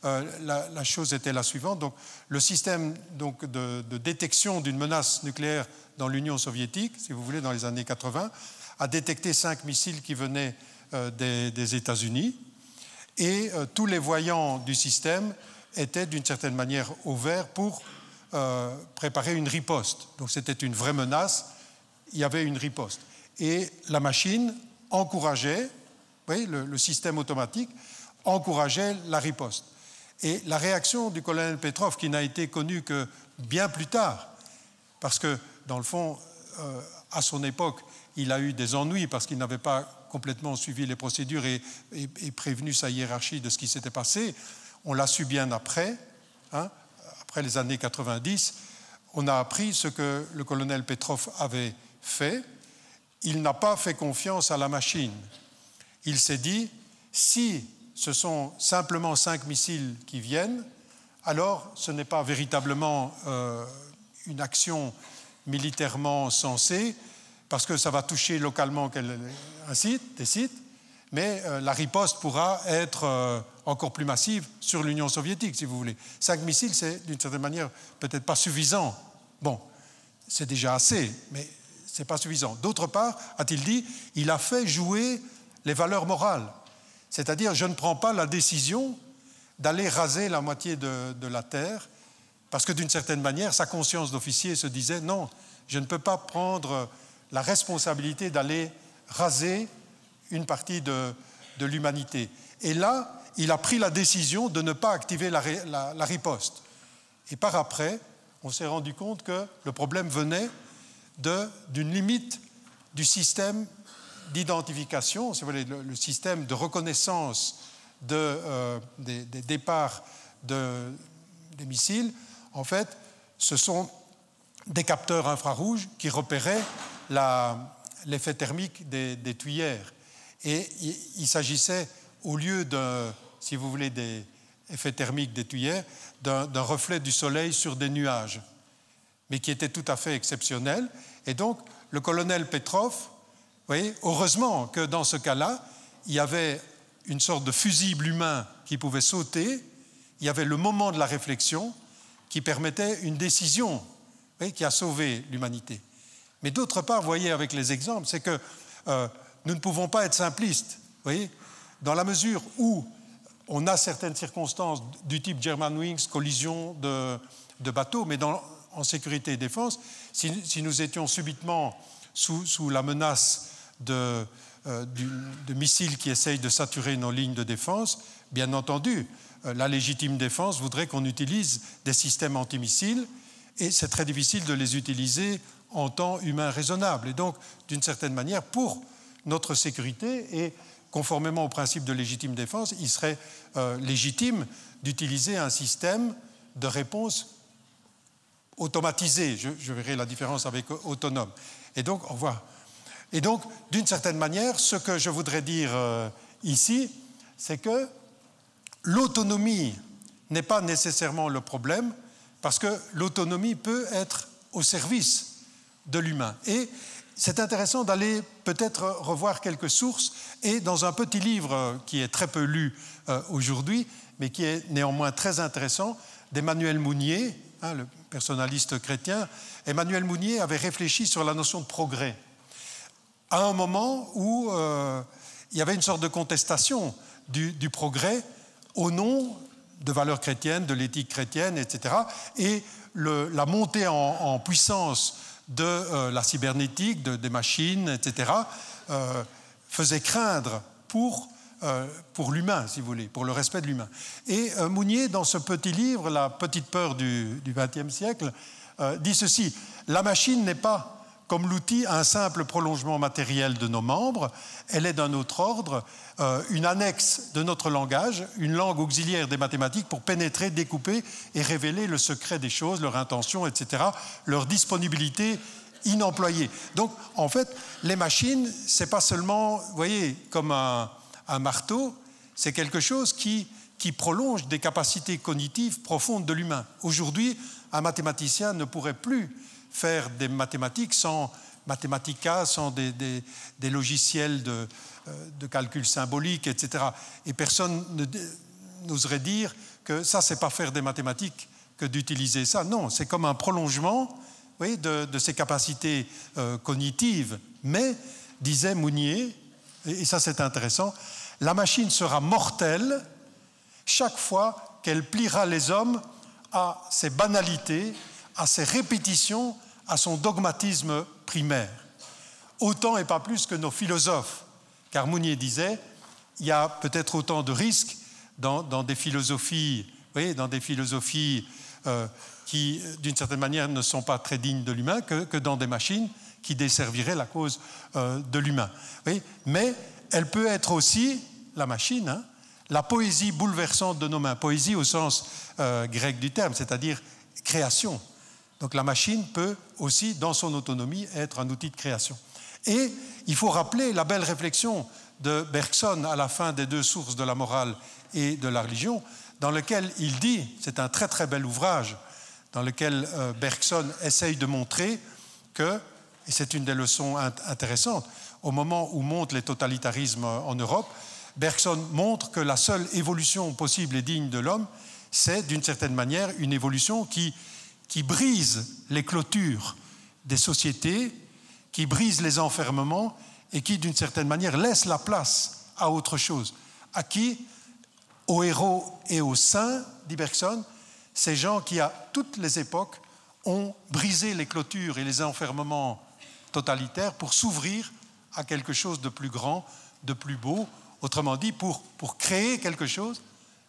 La chose était la suivante. Donc, le système de détection d'une menace nucléaire dans l'Union soviétique, si vous voulez, dans les années 80, a détecté 5 missiles qui venaient des États-Unis. Et tous les voyants du système étaient d'une certaine manière au vert pour préparer une riposte. Donc c'était une vraie menace, il y avait une riposte. Et la machine encourageait, oui, le système automatique encourageait la riposte. Et la réaction du colonel Petrov, qui n'a été connue que bien plus tard, parce que dans le fond, à son époque, il a eu des ennuis parce qu'il n'avait pas complètement suivi les procédures et prévenu sa hiérarchie de ce qui s'était passé. On l'a su bien après, hein, après les années 90. On a appris ce que le colonel Petrov avait fait. Il n'a pas fait confiance à la machine. Il s'est dit, si ce sont simplement 5 missiles qui viennent, alors ce n'est pas véritablement une action militairement sensée, parce que ça va toucher localement des sites, mais la riposte pourra être encore plus massive sur l'Union soviétique, si vous voulez. 5 missiles, c'est d'une certaine manière peut-être pas suffisant. Bon, c'est déjà assez, mais ce n'est pas suffisant. D'autre part, a-t-il dit, il a fait jouer les valeurs morales. C'est-à-dire, je ne prends pas la décision d'aller raser la moitié de la terre, parce que d'une certaine manière, sa conscience d'officier se disait, non, je ne peux pas prendre la responsabilité d'aller raser une partie de l'humanité. Et là, il a pris la décision de ne pas activer la riposte. Et par après, on s'est rendu compte que le problème venait d'une limite du système d'identification, si vous voulez, le système de reconnaissance des départs des missiles. En fait, ce sont des capteurs infrarouges qui repéraient l'effet thermique des tuyères. Et il s'agissait, au lieu si vous voulez, des effets thermiques des tuyères, d'un reflet du soleil sur des nuages, mais qui était tout à fait exceptionnel. Et donc, le colonel Petrov, vous voyez, heureusement que dans ce cas-là, il y avait une sorte de fusible humain qui pouvait sauter, il y avait le moment de la réflexion qui permettait une décision, vous voyez, qui a sauvé l'humanité. Mais d'autre part, vous voyez, avec les exemples, c'est que nous ne pouvons pas être simplistes, vous voyez, dans la mesure où on a certaines circonstances du type Germanwings, collision de bateaux, mais en sécurité et défense, si nous étions subitement sous la menace de missiles qui essayent de saturer nos lignes de défense, bien entendu, la légitime défense voudrait qu'on utilise des systèmes antimissiles, et c'est très difficile de les utiliser en temps humain raisonnable. Et donc, d'une certaine manière, pour notre sécurité et conformément au principe de légitime défense, il serait légitime d'utiliser un système de réponse automatisé. Je verrai la différence avec autonome. Et donc, au revoir. Et donc, d'une certaine manière, ce que je voudrais dire ici, c'est que l'autonomie n'est pas nécessairement le problème, parce que l'autonomie peut être au service de l'humain. Et c'est intéressant d'aller peut-être revoir quelques sources, et dans un petit livre qui est très peu lu aujourd'hui, mais qui est néanmoins très intéressant, d'Emmanuel Mounier, le personnaliste chrétien. Emmanuel Mounier avait réfléchi sur la notion de progrès à un moment où il y avait une sorte de contestation du progrès au nom de valeurs chrétiennes, de l'éthique chrétienne, etc. Et la montée en puissance de la cybernétique, des machines, etc., faisait craindre pour l'humain, si vous voulez, pour le respect de l'humain. Et Mounier, dans ce petit livre, La petite peur du XXe siècle, dit ceci: la machine n'est pas comme l'outil un simple prolongement matériel de nos membres. Elle est d'un autre ordre, une annexe de notre langage, une langue auxiliaire des mathématiques pour pénétrer, découper et révéler le secret des choses, leur intention, etc., leur disponibilité inemployée. Donc, en fait, les machines, ce n'est pas seulement, vous voyez, comme un marteau, c'est quelque chose qui prolonge des capacités cognitives profondes de l'humain. Aujourd'hui, un mathématicien ne pourrait plus faire des mathématiques sans Mathematica, sans des logiciels de calcul symbolique, etc. Et personne n'oserait dire que ça, c'est pas faire des mathématiques que d'utiliser ça. Non, c'est comme un prolongement, oui, de ses capacités cognitives. Mais, disait Mounier, et ça c'est intéressant, la machine sera mortelle chaque fois qu'elle pliera les hommes à ses banalités, à ses répétitions, à son dogmatisme primaire. Autant et pas plus que nos philosophes. Car Mounier disait, il y a peut-être autant de risques dans des philosophies, vous voyez, dans des philosophies qui, d'une certaine manière, ne sont pas très dignes de l'humain que dans des machines qui desserviraient la cause de l'humain. Oui, mais elle peut être aussi, la machine, hein, la poésie bouleversante de nos mains. Poésie au sens grec du terme, c'est-à-dire création. Donc la machine peut aussi, dans son autonomie, être un outil de création. Et il faut rappeler la belle réflexion de Bergson à la fin des deux sources de la morale et de la religion, dans lequel il dit, c'est un très très bel ouvrage, dans lequel Bergson essaye de montrer que, et c'est une des leçons intéressantes, au moment où montent les totalitarismes en Europe, Bergson montre que la seule évolution possible et digne de l'homme, c'est d'une certaine manière une évolution qui brise les clôtures des sociétés, qui brise les enfermements et qui, d'une certaine manière, laisse la place à autre chose. À qui? Aux héros et aux saints, dit Bergson, ces gens qui, à toutes les époques, ont brisé les clôtures et les enfermements totalitaires pour s'ouvrir à quelque chose de plus grand, de plus beau, autrement dit, pour créer quelque chose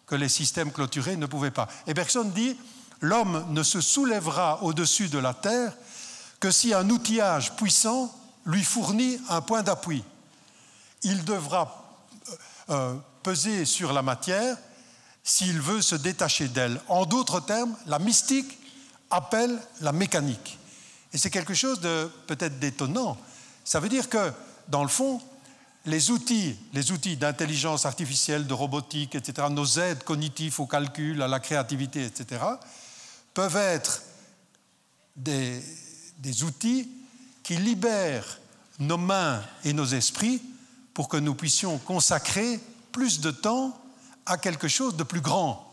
que les systèmes clôturés ne pouvaient pas. Et Bergson dit, l'homme ne se soulèvera au-dessus de la terre que si un outillage puissant lui fournit un point d'appui. Il devra peser sur la matière s'il veut se détacher d'elle. En d'autres termes, la mystique appelle la mécanique. Et c'est quelque chose de peut-être d'étonnant. Ça veut dire que, dans le fond, les outils d'intelligence artificielle, de robotique, etc., nos aides cognitifs au calcul, à la créativité, etc., peuvent être des outils qui libèrent nos mains et nos esprits pour que nous puissions consacrer plus de temps à quelque chose de plus grand.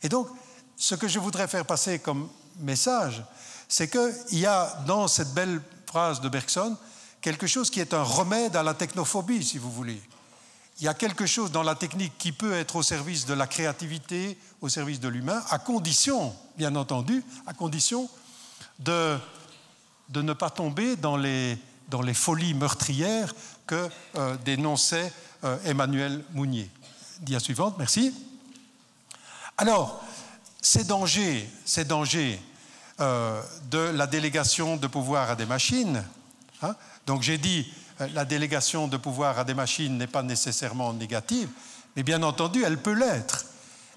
Et donc, ce que je voudrais faire passer comme message, c'est qu'il y a dans cette belle phrase de Bergson quelque chose qui est un remède à la technophobie, si vous voulez. Il y a quelque chose dans la technique qui peut être au service de la créativité, au service de l'humain, à condition, bien entendu, à condition de ne pas tomber dans les folies meurtrières que dénonçait Emmanuel Mounier. Dia suivante, merci. Alors, ces dangers de la délégation de pouvoir à des machines, hein, donc j'ai dit, la délégation de pouvoir à des machines n'est pas nécessairement négative, mais bien entendu, elle peut l'être.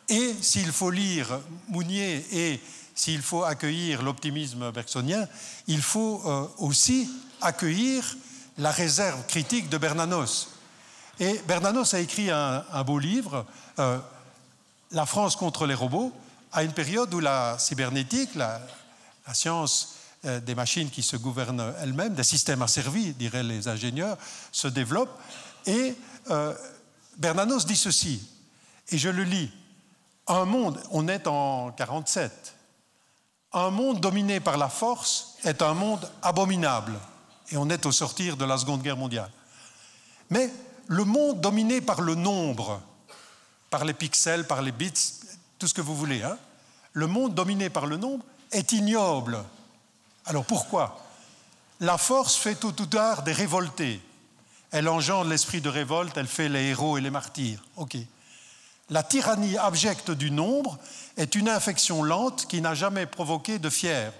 Et s'il faut lire Mounier et s'il faut accueillir l'optimisme bergsonien, il faut aussi accueillir la réserve critique de Bernanos. Et Bernanos a écrit un beau livre, La France contre les robots, à une période où la cybernétique, la science des machines qui se gouvernent elles-mêmes, des systèmes asservis, diraient les ingénieurs, se développe. Et Bernanos dit ceci, et je le lis, un monde, on est en 1947, un monde dominé par la force est un monde abominable. Et on est au sortir de la Seconde Guerre mondiale. Mais le monde dominé par le nombre, par les pixels, par les bits, tout ce que vous voulez, hein, le monde dominé par le nombre est ignoble. Alors pourquoi? La force fait tôt ou tard des révoltés. Elle engendre l'esprit de révolte, elle fait les héros et les martyrs. Ok. La tyrannie abjecte du nombre est une infection lente qui n'a jamais provoqué de fièvre.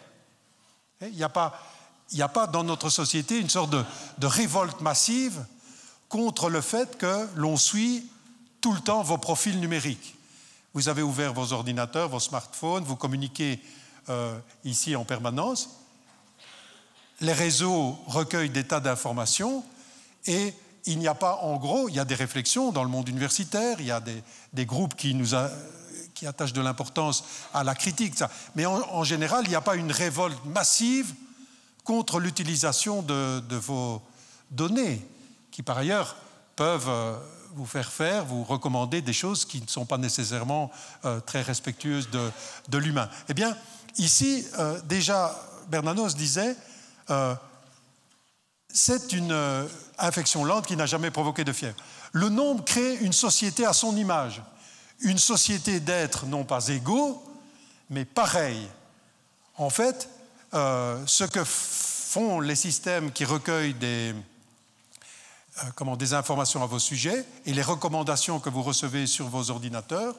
Il n'y a pas il n'y a pas dans notre société une sorte de révolte massive contre le fait que l'on suit tout le temps vos profils numériques. Vous avez ouvert vos ordinateurs, vos smartphones, vous communiquez ici en permanence. Les réseaux recueillent des tas d'informations et il n'y a pas, en gros, il y a des réflexions dans le monde universitaire, il y a des groupes qui attachent de l'importance à la critique, ça. Mais en général, il n'y a pas une révolte massive contre l'utilisation de vos données, qui par ailleurs peuvent vous faire vous recommander des choses qui ne sont pas nécessairement très respectueuses de l'humain. Eh bien, ici, déjà, Bernanos disait c'est une infection lente qui n'a jamais provoqué de fièvre. Le nombre crée une société à son image, une société d'êtres non pas égaux, mais pareils. En fait, ce que font les systèmes qui recueillent des informations à vos sujets et les recommandations que vous recevez sur vos ordinateurs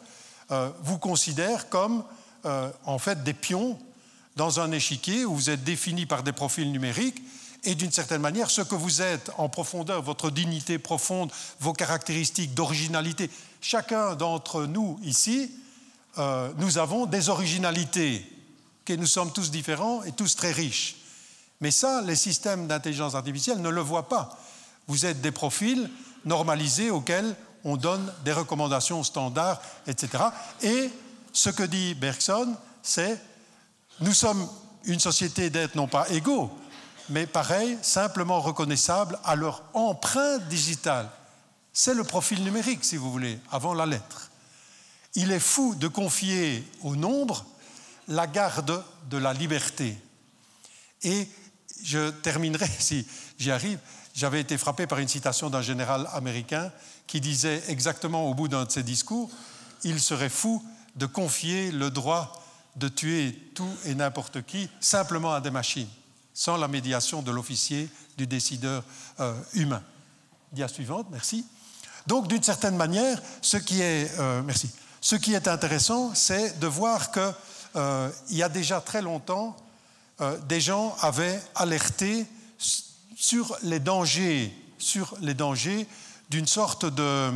vous considèrent comme en fait des pions dans un échiquier où vous êtes définis par des profils numériques et d'une certaine manière, ce que vous êtes en profondeur, votre dignité profonde, vos caractéristiques d'originalité, chacun d'entre nous ici, nous avons des originalités, que nous sommes tous différents et tous très riches. Mais ça, les systèmes d'intelligence artificielle ne le voient pas. Vous êtes des profils normalisés auxquels on donne des recommandations standards, etc. Et ce que dit Bergson, c'est nous sommes une société d'êtres non pas égaux, mais pareil, simplement reconnaissables à leur empreinte digitale. C'est le profil numérique, si vous voulez, avant la lettre. Il est fou de confier au nombre la garde de la liberté. Et je terminerai, si j'y arrive, j'avais été frappé par une citation d'un général américain qui disait exactement au bout d'un de ses discours, il serait fou de confier le droit de tuer tout et n'importe qui simplement à des machines, sans la médiation de l'officier, du décideur humain. Dia suivante, merci. Donc, d'une certaine manière, ce qui est intéressant, c'est de voir qu'il y a déjà très longtemps, des gens avaient alerté sur les dangers d'une sorte de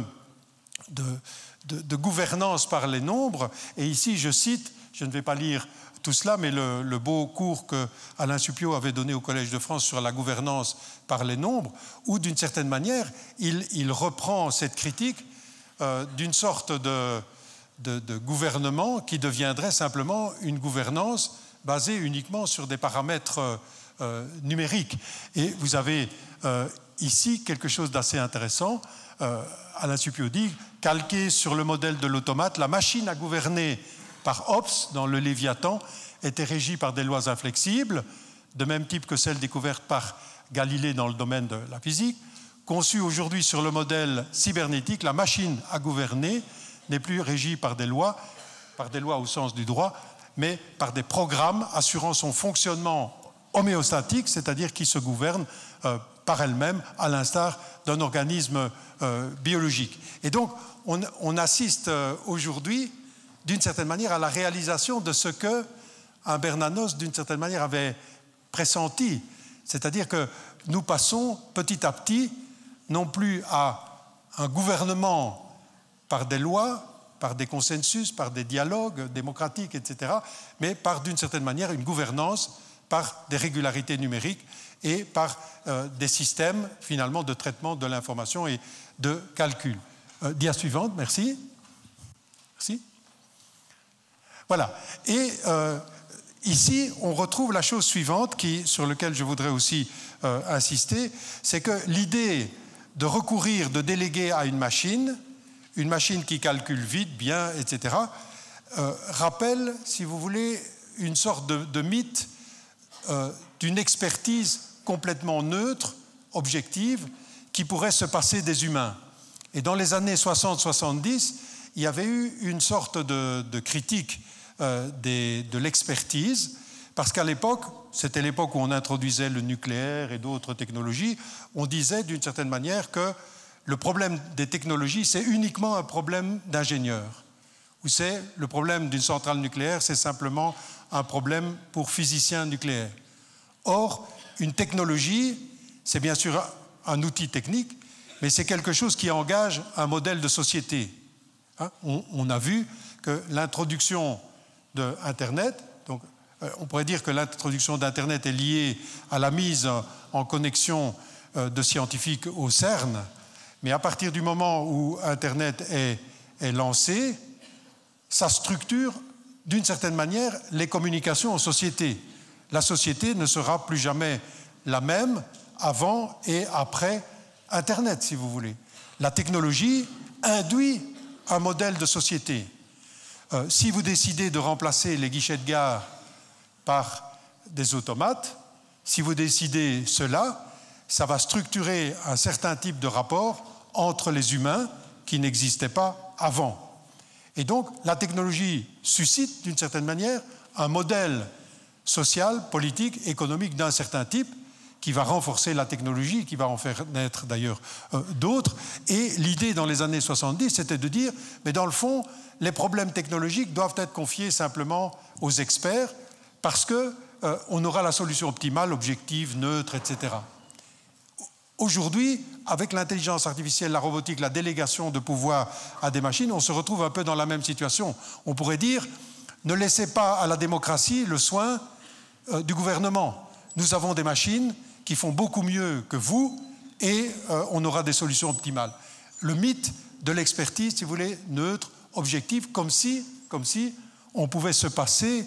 gouvernance par les nombres. Et ici, je cite, je ne vais pas lire tout cela, mais le beau cours que Alain Suppiot avait donné au Collège de France sur la gouvernance par les nombres, où d'une certaine manière, il reprend cette critique d'une sorte de gouvernement qui deviendrait simplement une gouvernance basée uniquement sur des paramètres numériques. Et vous avez ici quelque chose d'assez intéressant. Alain Suppiot dit, calqué sur le modèle de l'automate, la machine à gouverner par Hobbes dans le Léviathan était régie par des lois inflexibles, de même type que celles découvertes par Galilée dans le domaine de la physique. Conçue aujourd'hui sur le modèle cybernétique, la machine à gouverner n'est plus régie par des lois au sens du droit, mais par des programmes assurant son fonctionnement homéostatique, c'est-à-dire qui se gouvernent par elle-même, à l'instar d'un organisme biologique. Et donc, on assiste aujourd'hui, d'une certaine manière, à la réalisation de ce que un Bernanos, d'une certaine manière, avait pressenti. C'est-à-dire que nous passons petit à petit, non plus à un gouvernement par des lois, par des consensus, par des dialogues démocratiques, etc., mais par, d'une certaine manière, une gouvernance par des régularités numériques et par des systèmes, finalement, de traitement de l'information et de calcul. Dia suivante, merci. Merci. Voilà. Et ici, on retrouve la chose suivante sur laquelle je voudrais aussi insister, c'est que l'idée de recourir, de déléguer à une machine qui calcule vite, bien, etc., rappelle, si vous voulez, une sorte de mythe d'une expertise complètement neutre, objective, qui pourrait se passer des humains. Et dans les années 60-70, il y avait eu une sorte de critique de l'expertise, parce qu'à l'époque, c'était l'époque où on introduisait le nucléaire et d'autres technologies, on disait d'une certaine manière que le problème des technologies, c'est uniquement un problème d'ingénieur. Ou c'est le problème d'une centrale nucléaire, c'est simplement un problème pour physiciens nucléaires. Or, une technologie, c'est bien sûr un outil technique, mais c'est quelque chose qui engage un modèle de société. Hein, on a vu que l'introduction de Internet, donc on pourrait dire que l'introduction d'Internet est liée à la mise en connexion de scientifiques au CERN, mais à partir du moment où Internet est lancé, ça structure d'une certaine manière les communications en société. La société ne sera plus jamais la même avant et après Internet, si vous voulez. La technologie induit un modèle de société. Si vous décidez de remplacer les guichets de gare par des automates, si vous décidez cela, ça va structurer un certain type de rapport entre les humains qui n'existaient pas avant. Et donc, la technologie suscite, d'une certaine manière, un modèle social, politique, économique d'un certain type qui va renforcer la technologie, qui va en faire naître d'ailleurs d'autres. Et l'idée dans les années 70, c'était de dire, mais dans le fond, les problèmes technologiques doivent être confiés simplement aux experts parce qu'on aura la solution optimale, objective, neutre, etc. Aujourd'hui, avec l'intelligence artificielle, la robotique, la délégation de pouvoir à des machines, on se retrouve un peu dans la même situation. On pourrait dire, ne laissez pas à la démocratie le soin du gouvernement. Nous avons des machines qui font beaucoup mieux que vous et on aura des solutions optimales. Le mythe de l'expertise, si vous voulez, neutre, objectif, comme si on pouvait se passer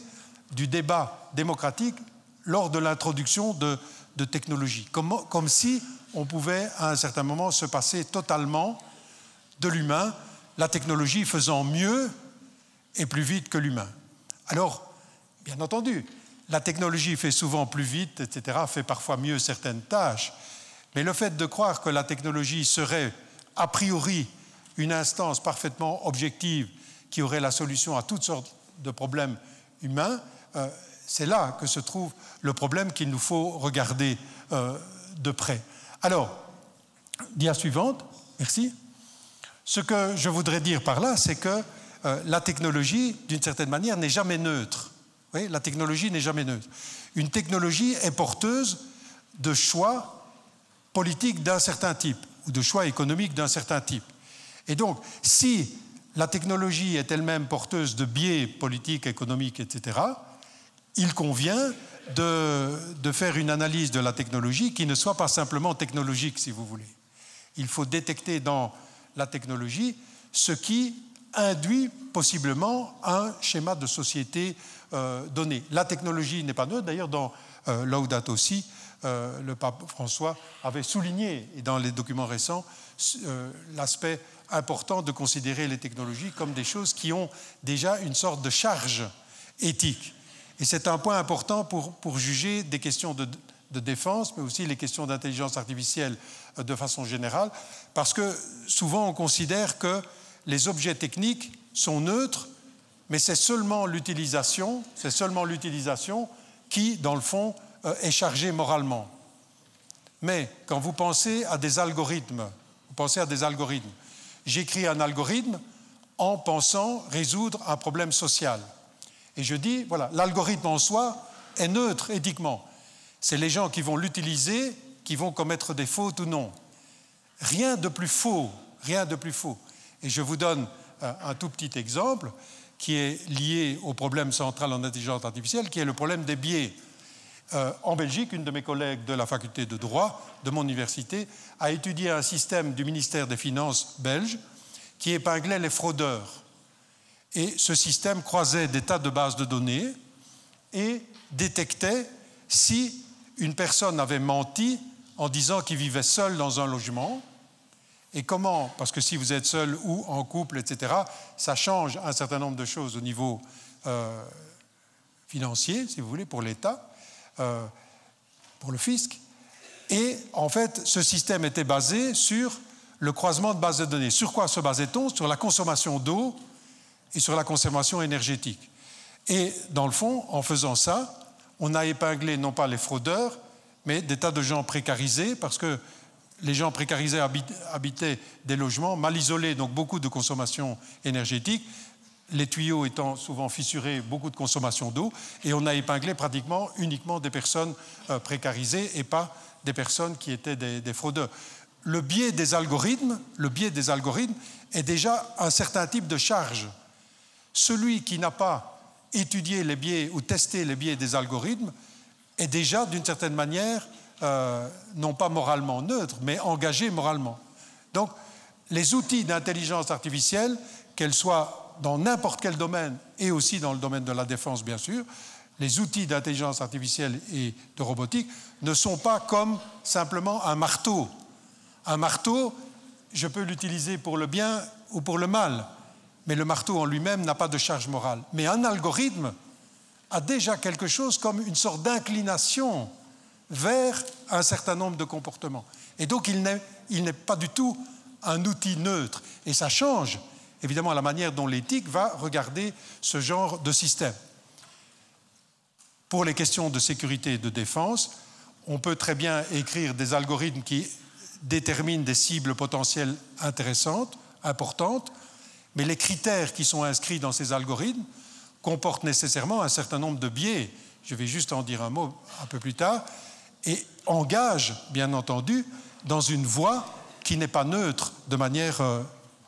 du débat démocratique lors de l'introduction de technologies. Comme si on pouvait à un certain moment se passer totalement de l'humain, la technologie faisant mieux et plus vite que l'humain. Alors, bien entendu, la technologie fait souvent plus vite, etc., fait parfois mieux certaines tâches, mais le fait de croire que la technologie serait a priori une instance parfaitement objective qui aurait la solution à toutes sortes de problèmes humains, c'est là que se trouve le problème qu'il nous faut regarder de près. Alors, dia suivante, merci. Ce que je voudrais dire par là, c'est que la technologie, d'une certaine manière, n'est jamais neutre. Oui, la technologie n'est jamais neutre. Une technologie est porteuse de choix politiques d'un certain type ou de choix économiques d'un certain type. Et donc, si la technologie est elle-même porteuse de biais politiques, économiques, etc., il convient de faire une analyse de la technologie qui ne soit pas simplement technologique, si vous voulez. Il faut détecter dans la technologie ce qui induit possiblement un schéma de société donné. La technologie n'est pas neutre. D'ailleurs, dans Laudato Si, le pape François avait souligné, et dans les documents récents, l'aspect important de considérer les technologies comme des choses qui ont déjà une sorte de charge éthique. Et c'est un point important pour juger des questions de défense, mais aussi les questions d'intelligence artificielle de façon générale, parce que souvent on considère que les objets techniques sont neutres, mais c'est seulement l'utilisation qui, dans le fond, est chargée moralement. Mais quand vous pensez à des algorithmes, j'écris un algorithme en pensant résoudre un problème social. Et je dis, voilà, l'algorithme en soi est neutre éthiquement. C'est les gens qui vont l'utiliser qui vont commettre des fautes ou non. Rien de plus faux, rien de plus faux. Et je vous donne un tout petit exemple qui est lié au problème central en intelligence artificielle, qui est le problème des biais. En Belgique, une de mes collègues de la faculté de droit de mon université a étudié un système du ministère des Finances belge qui épinglait les fraudeurs. Et ce système croisait des tas de bases de données et détectait si une personne avait menti en disant qu'il vivait seul dans un logement. Et comment? Parce que si vous êtes seul ou en couple, etc., ça change un certain nombre de choses au niveau financier, si vous voulez, pour l'État, pour le fisc. Et en fait, ce système était basé sur le croisement de bases de données. Sur quoi se basait-on? Sur la consommation d'eau et sur la consommation énergétique. Et dans le fond, en faisant ça, on a épinglé non pas les fraudeurs, mais des tas de gens précarisés, parce que les gens précarisés habitaient des logements mal isolés, donc beaucoup de consommation énergétique, les tuyaux étant souvent fissurés, beaucoup de consommation d'eau, et on a épinglé pratiquement uniquement des personnes précarisées et pas des personnes qui étaient des fraudeurs. Le biais des algorithmes est déjà un certain type de charge. Celui qui n'a pas étudié les biais ou testé les biais des algorithmes est déjà, d'une certaine manière, non pas moralement neutre, mais engagé moralement. Donc, les outils d'intelligence artificielle, qu'elles soient dans n'importe quel domaine, et aussi dans le domaine de la défense, bien sûr, les outils d'intelligence artificielle et de robotique ne sont pas comme simplement un marteau. Un marteau, je peux l'utiliser pour le bien ou pour le mal, mais le marteau en lui-même n'a pas de charge morale. Mais un algorithme a déjà quelque chose comme une sorte d'inclination vers un certain nombre de comportements. Et donc, il n'est pas du tout un outil neutre. Et ça change, évidemment, la manière dont l'éthique va regarder ce genre de système. Pour les questions de sécurité et de défense, on peut très bien écrire des algorithmes qui déterminent des cibles potentielles intéressantes, importantes, mais les critères qui sont inscrits dans ces algorithmes comportent nécessairement un certain nombre de biais. Je vais juste en dire un mot un peu plus tard, et engagent, bien entendu, dans une voie qui n'est pas neutre de manière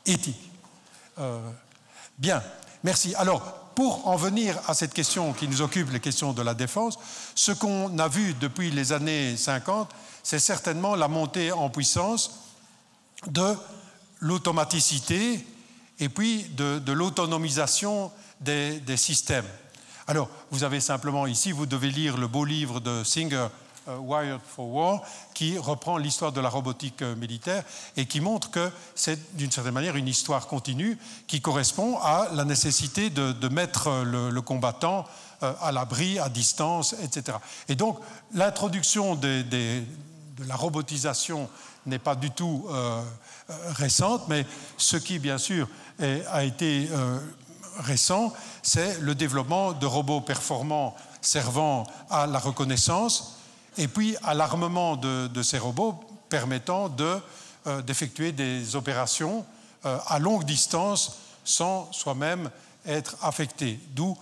éthique. Bien, merci. Alors, pour en venir à cette question qui nous occupe, les questions de la défense, ce qu'on a vu depuis les années 50, c'est certainement la montée en puissance de l'automaticité et puis de l'autonomisation des systèmes. Alors, vous avez simplement ici, vous devez lire le beau livre de Singer, Wired for War, qui reprend l'histoire de la robotique militaire et qui montre que c'est d'une certaine manière une histoire continue qui correspond à la nécessité de mettre le combattant à l'abri, à distance, etc. Et donc, l'introduction de la robotisation n'est pas du tout récente, mais ce qui, bien sûr, a été récent, c'est le développement de robots performants servant à la reconnaissance et puis à l'armement de ces robots permettant d'effectuer des opérations à longue distance sans soi-même être affecté. D'où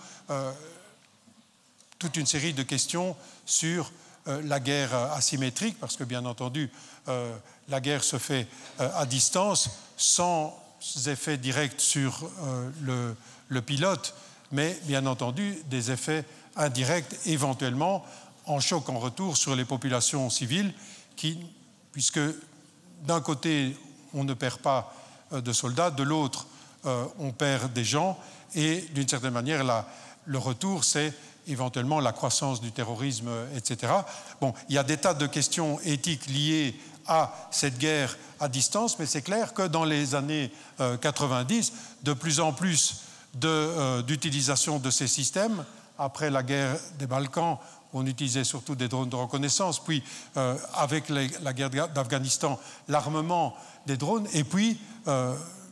toute une série de questions sur la guerre asymétrique, parce que bien entendu, la guerre se fait à distance sans effets directs sur le pilote, mais bien entendu des effets indirects éventuellement en choc en retour sur les populations civiles puisque d'un côté on ne perd pas de soldats, de l'autre on perd des gens et d'une certaine manière le retour c'est éventuellement la croissance du terrorisme, etc. Bon, il y a des tas de questions éthiques liées à cette guerre à distance, mais c'est clair que dans les années 90, de plus en plus d'utilisation de ces systèmes, après la guerre des Balkans, on utilisait surtout des drones de reconnaissance, puis avec la guerre d'Afghanistan, l'armement des drones, et puis,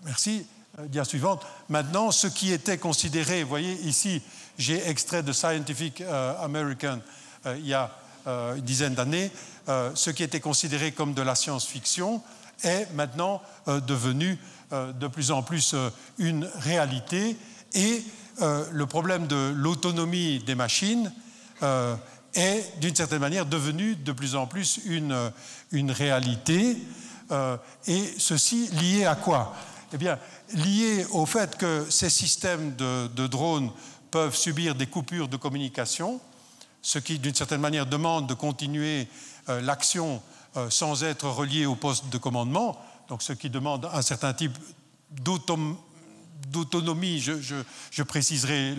merci, dia suivante, maintenant, ce qui était considéré, vous voyez, ici, j'ai extrait de Scientific American il y a une dizaine d'années, ce qui était considéré comme de la science-fiction est maintenant devenu de plus en plus une réalité et le problème de l'autonomie des machines est d'une certaine manière devenu de plus en plus une réalité et ceci lié à quoi? Eh bien, lié au fait que ces systèmes de drones peuvent subir des coupures de communication, ce qui d'une certaine manière demande de continuer l'action sans être relié au poste de commandement, donc ce qui demande un certain type d'autonomie, je préciserai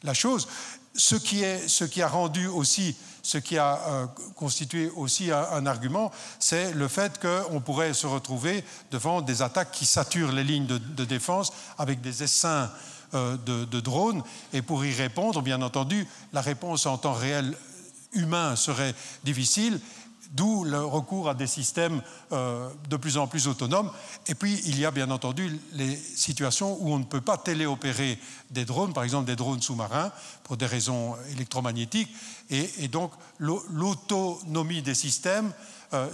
la chose. Ce qui a rendu aussi, ce qui a constitué aussi un argument, c'est le fait qu'on pourrait se retrouver devant des attaques qui saturent les lignes de défense avec des essaims de drones. Et pour y répondre, bien entendu, la réponse en temps réel humain serait difficile, d'où le recours à des systèmes de plus en plus autonomes. Et puis, il y a bien entendu les situations où on ne peut pas téléopérer des drones, par exemple des drones sous-marins, pour des raisons électromagnétiques. Et donc, l'autonomie des systèmes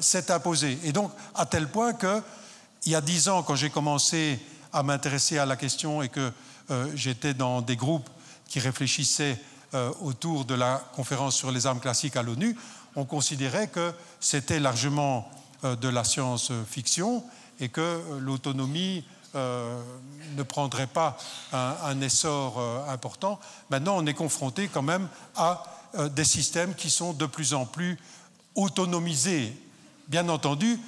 s'est imposée. Et donc, à tel point qu'il y a 10 ans, quand j'ai commencé à m'intéresser à la question et que j'étais dans des groupes qui réfléchissaient autour de la conférence sur les armes classiques à l'ONU, on considérait que c'était largement de la science-fiction et que l'autonomie ne prendrait pas un essor important. Maintenant, on est confronté quand même à des systèmes qui sont de plus en plus autonomisés. Bien entendu,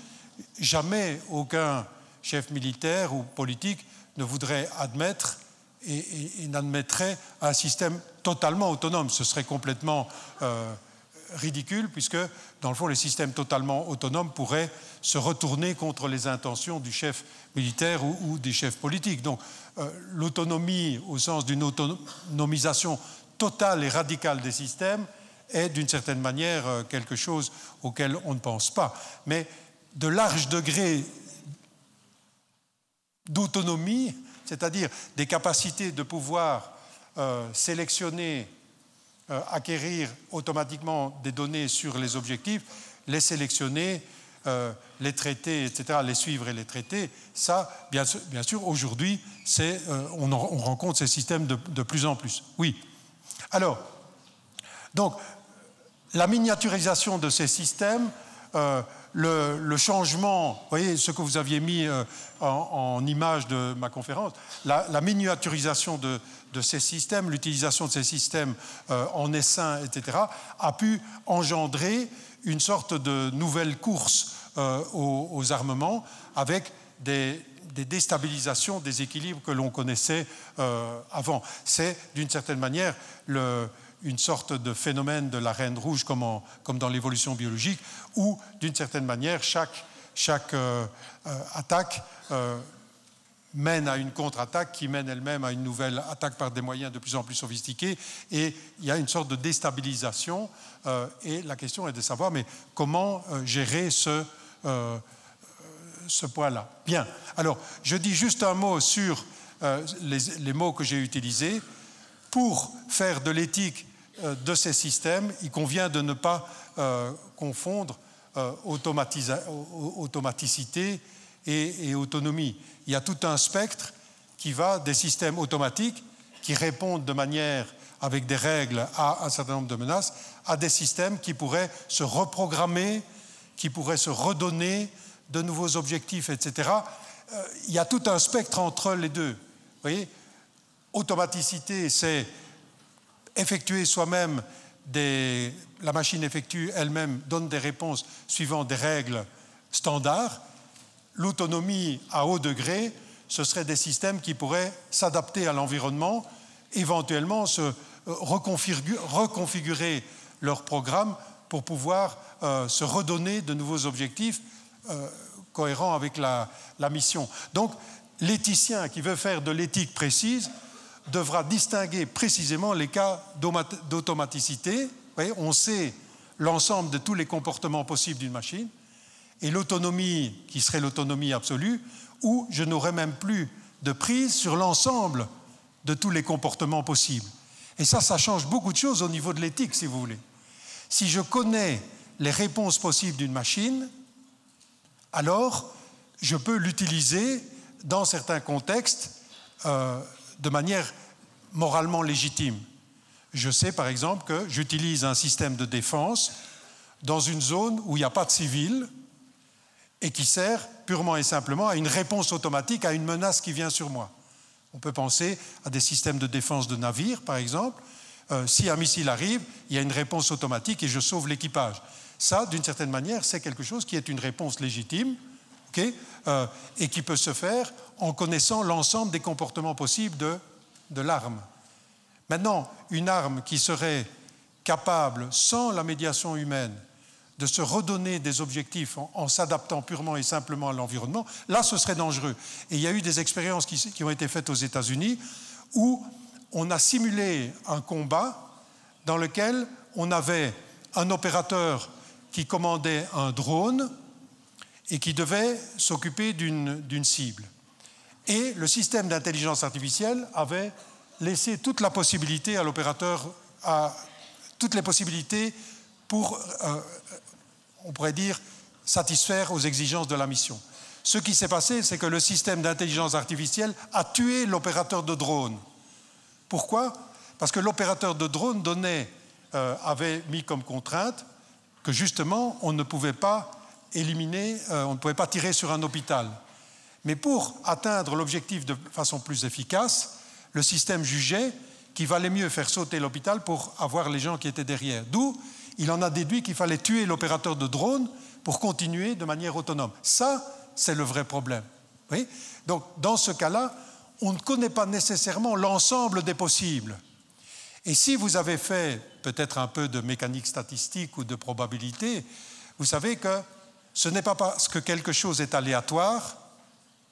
jamais aucun chef militaire ou politique ne voudrait admettre et n'admettrait un système totalement autonome. Ce serait complètement ridicule, puisque, dans le fond, les systèmes totalement autonomes pourraient se retourner contre les intentions du chef militaire ou des chefs politiques. Donc, l'autonomie, au sens d'une autonomisation totale et radicale des systèmes, est d'une certaine manière quelque chose auquel on ne pense pas. Mais de larges degrés d'autonomie, c'est-à-dire des capacités de pouvoir sélectionner, acquérir automatiquement des données sur les objectifs, les sélectionner, les traiter, etc., les suivre et les traiter, ça, bien sûr, aujourd'hui, on rencontre ces systèmes de plus en plus. Oui. Alors, donc, la miniaturisation de ces systèmes, le changement, vous voyez ce que vous aviez mis en image de ma conférence, la miniaturisation de ces systèmes, l'utilisation de ces systèmes en essaim, etc., a pu engendrer une sorte de nouvelle course aux armements avec des déstabilisations, des équilibres que l'on connaissait avant. C'est, d'une certaine manière, une sorte de phénomène de la reine rouge comme dans l'évolution biologique, où, d'une certaine manière, chaque attaque mène à une contre-attaque qui mène elle-même à une nouvelle attaque par des moyens de plus en plus sophistiqués, et il y a une sorte de déstabilisation, et la question est de savoir, mais comment gérer ce point-là. Bien, alors, je dis juste un mot sur les mots que j'ai utilisés. Pour faire de l'éthique de ces systèmes, il convient de ne pas confondre automaticité et autonomie. Il y a tout un spectre qui va des systèmes automatiques qui répondent de manière, avec des règles, à un certain nombre de menaces, à des systèmes qui pourraient se reprogrammer, qui pourraient se redonner de nouveaux objectifs, etc. Il y a tout un spectre entre les deux. Vous voyez ? Automaticité, c'est effectuer soi-même la machine effectue elle-même, donne des réponses suivant des règles standards. L'autonomie à haut degré, ce seraient des systèmes qui pourraient s'adapter à l'environnement, éventuellement se reconfigurer leur programme pour pouvoir se redonner de nouveaux objectifs cohérents avec la mission. Donc, l'éthicien qui veut faire de l'éthique précise devra distinguer précisément les cas d'automaticité. Vous voyez, on sait l'ensemble de tous les comportements possibles d'une machine, et l'autonomie qui serait l'autonomie absolue, où je n'aurais même plus de prise sur l'ensemble de tous les comportements possibles. Et ça change beaucoup de choses au niveau de l'éthique, si vous voulez. Si je connais les réponses possibles d'une machine, alors je peux l'utiliser dans certains contextes de manière moralement légitime. Je sais par exemple que j'utilise un système de défense dans une zone où il n'y a pas de civils et qui sert purement et simplement à une réponse automatique à une menace qui vient sur moi. On peut penser à des systèmes de défense de navires, par exemple. Si un missile arrive, il y a une réponse automatique et je sauve l'équipage. Ça, d'une certaine manière, c'est quelque chose qui est une réponse légitime, okay, et qui peut se faire en connaissant l'ensemble des comportements possibles de l'arme. Maintenant, une arme qui serait capable, sans la médiation humaine, de se redonner des objectifs en s'adaptant purement et simplement à l'environnement, là, ce serait dangereux. Et il y a eu des expériences qui ont été faites aux États-Unis où on a simulé un combat dans lequel on avait un opérateur qui commandait un drone et qui devait s'occuper d'une cible. Et le système d'intelligence artificielle avait laissé toute la possibilité à l'opérateur, toutes les possibilités pour, on pourrait dire, satisfaire aux exigences de la mission. Ce qui s'est passé, c'est que le système d'intelligence artificielle a tué l'opérateur de drone. Pourquoi? Parce que l'opérateur de drone avait mis comme contrainte que justement on ne pouvait pas éliminer, on ne pouvait pas tirer sur un hôpital. Mais pour atteindre l'objectif de façon plus efficace, le système jugeait qu'il valait mieux faire sauter l'hôpital pour avoir les gens qui étaient derrière. D'où il en a déduit qu'il fallait tuer l'opérateur de drone pour continuer de manière autonome. Ça, c'est le vrai problème. Oui? Donc, dans ce cas-là, on ne connaît pas nécessairement l'ensemble des possibles. Et si vous avez fait peut-être un peu de mécanique statistique ou de probabilité, vous savez que ce n'est pas parce que quelque chose est aléatoire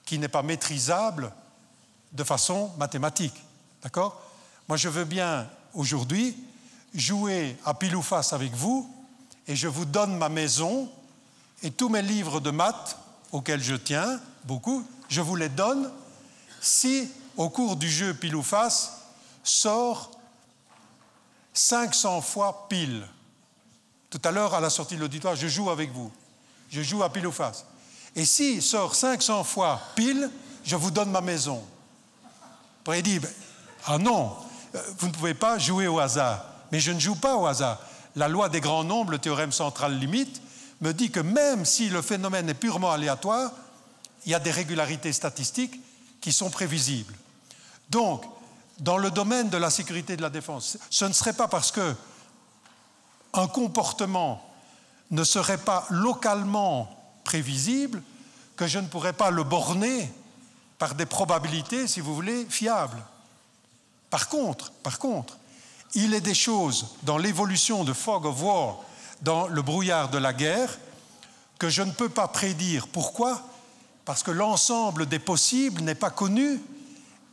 qui n'est pas maîtrisable de façon mathématique. D'accord? Moi, je veux bien, aujourd'hui, jouer à pile ou face avec vous, et je vous donne ma maison et tous mes livres de maths auxquels je tiens beaucoup, je vous les donne si, au cours du jeu pile ou face, sort 500 fois pile. Tout à l'heure, à la sortie de l'auditoire, je joue avec vous. Je joue à pile ou face. Et s'il sort 500 fois pile, je vous donne ma maison. Après, il dit, ah non, vous ne pouvez pas jouer au hasard. Mais je ne joue pas au hasard. La loi des grands nombres, le théorème central limite, me dit que même si le phénomène est purement aléatoire, il y a des régularités statistiques qui sont prévisibles. Donc, dans le domaine de la sécurité et de la défense, ce ne serait pas parce qu'un comportement ne serait pas localement prévisible que je ne pourrais pas le borner par des probabilités, si vous voulez, fiables. Par contre, il est des choses dans l'évolution de fog of war, dans le brouillard de la guerre, que je ne peux pas prédire. Pourquoi? Parce que l'ensemble des possibles n'est pas connu,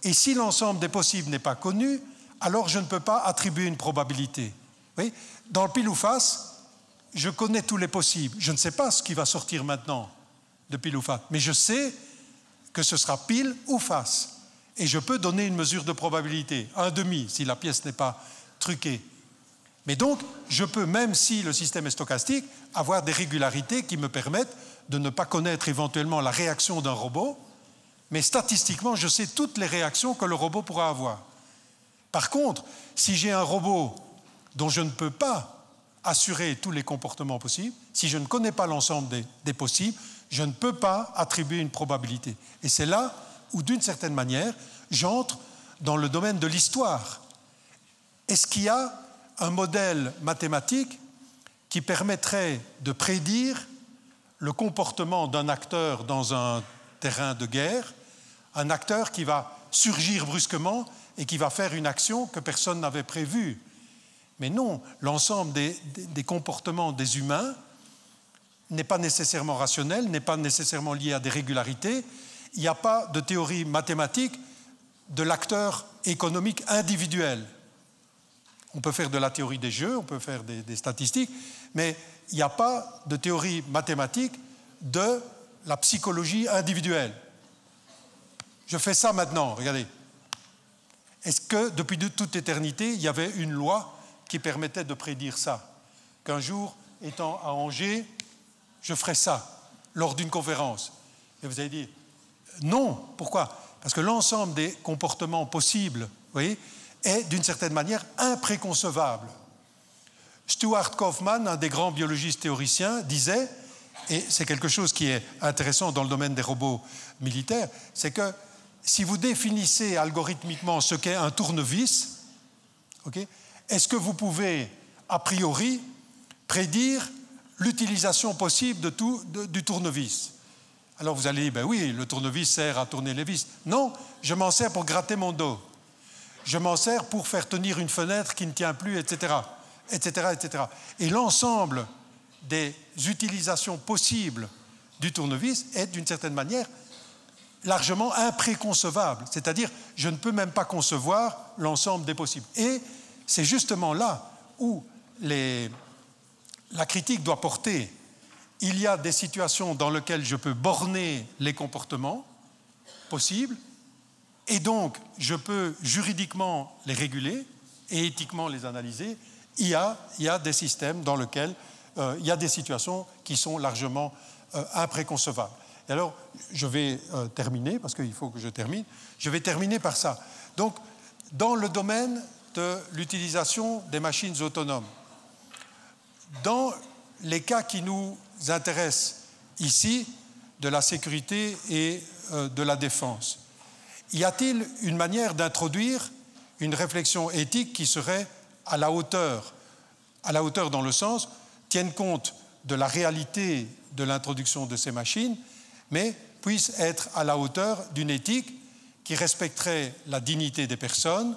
et si l'ensemble des possibles n'est pas connu, alors je ne peux pas attribuer une probabilité. Oui? Dans le pile ou face, je connais tous les possibles. Je ne sais pas ce qui va sortir maintenant de pile ou face, mais je sais que ce sera pile ou face. Et je peux donner une mesure de probabilité, 1/2, si la pièce n'est pas truquée. Mais donc, je peux, même si le système est stochastique, avoir des régularités qui me permettent de ne pas connaître éventuellement la réaction d'un robot, mais statistiquement, je sais toutes les réactions que le robot pourra avoir. Par contre, si j'ai un robot dont je ne peux pas assurer tous les comportements possibles, si je ne connais pas l'ensemble des possibles, je ne peux pas attribuer une probabilité. Et c'est là où, d'une certaine manière, j'entre dans le domaine de l'histoire. Est-ce qu'il y a un modèle mathématique qui permettrait de prédire le comportement d'un acteur dans un terrain de guerre, un acteur qui va surgir brusquement et qui va faire une action que personne n'avait prévue? Mais non, l'ensemble des comportements des humains n'est pas nécessairement rationnel, n'est pas nécessairement lié à des régularités. Il n'y a pas de théorie mathématique de l'acteur économique individuel. On peut faire de la théorie des jeux, on peut faire des statistiques, mais il n'y a pas de théorie mathématique de la psychologie individuelle. Je fais ça maintenant, regardez. Est-ce que depuis toute éternité, il y avait une loi qui permettait de prédire ça? Qu'un jour, étant à Angers, je ferai ça lors d'une conférence. Et vous allez dire, non. Pourquoi? Parce que l'ensemble des comportements possibles, vous voyez, est d'une certaine manière impréconcevable. Stuart Kauffman, un des grands biologistes théoriciens, disait, et c'est quelque chose qui est intéressant dans le domaine des robots militaires, c'est que si vous définissez algorithmiquement ce qu'est un tournevis, okay, est-ce que vous pouvez, a priori, prédire l'utilisation possible du tournevis? Alors vous allez dire, ben oui, le tournevis sert à tourner les vis. Non, je m'en sers pour gratter mon dos. Je m'en sers pour faire tenir une fenêtre qui ne tient plus, etc., etc., etc. Et l'ensemble des utilisations possibles du tournevis est, d'une certaine manière, largement impréconcevable. C'est-à-dire, je ne peux même pas concevoir l'ensemble des possibles. Et c'est justement là où la critique doit porter. Il y a des situations dans lesquelles je peux borner les comportements possibles, et donc je peux juridiquement les réguler et éthiquement les analyser. Il y a des systèmes dans lesquels il y a des situations qui sont largement impréconcevables. Et alors, je vais terminer, parce qu'il faut que je termine. Je vais terminer par ça. Donc, dans le domaine de l'utilisation des machines autonomes, dans les cas qui nous intéressent ici, de la sécurité et de la défense, y a-t-il une manière d'introduire une réflexion éthique qui serait à la hauteur dans le sens, tienne compte de la réalité de l'introduction de ces machines, mais puisse être à la hauteur d'une éthique qui respecterait la dignité des personnes,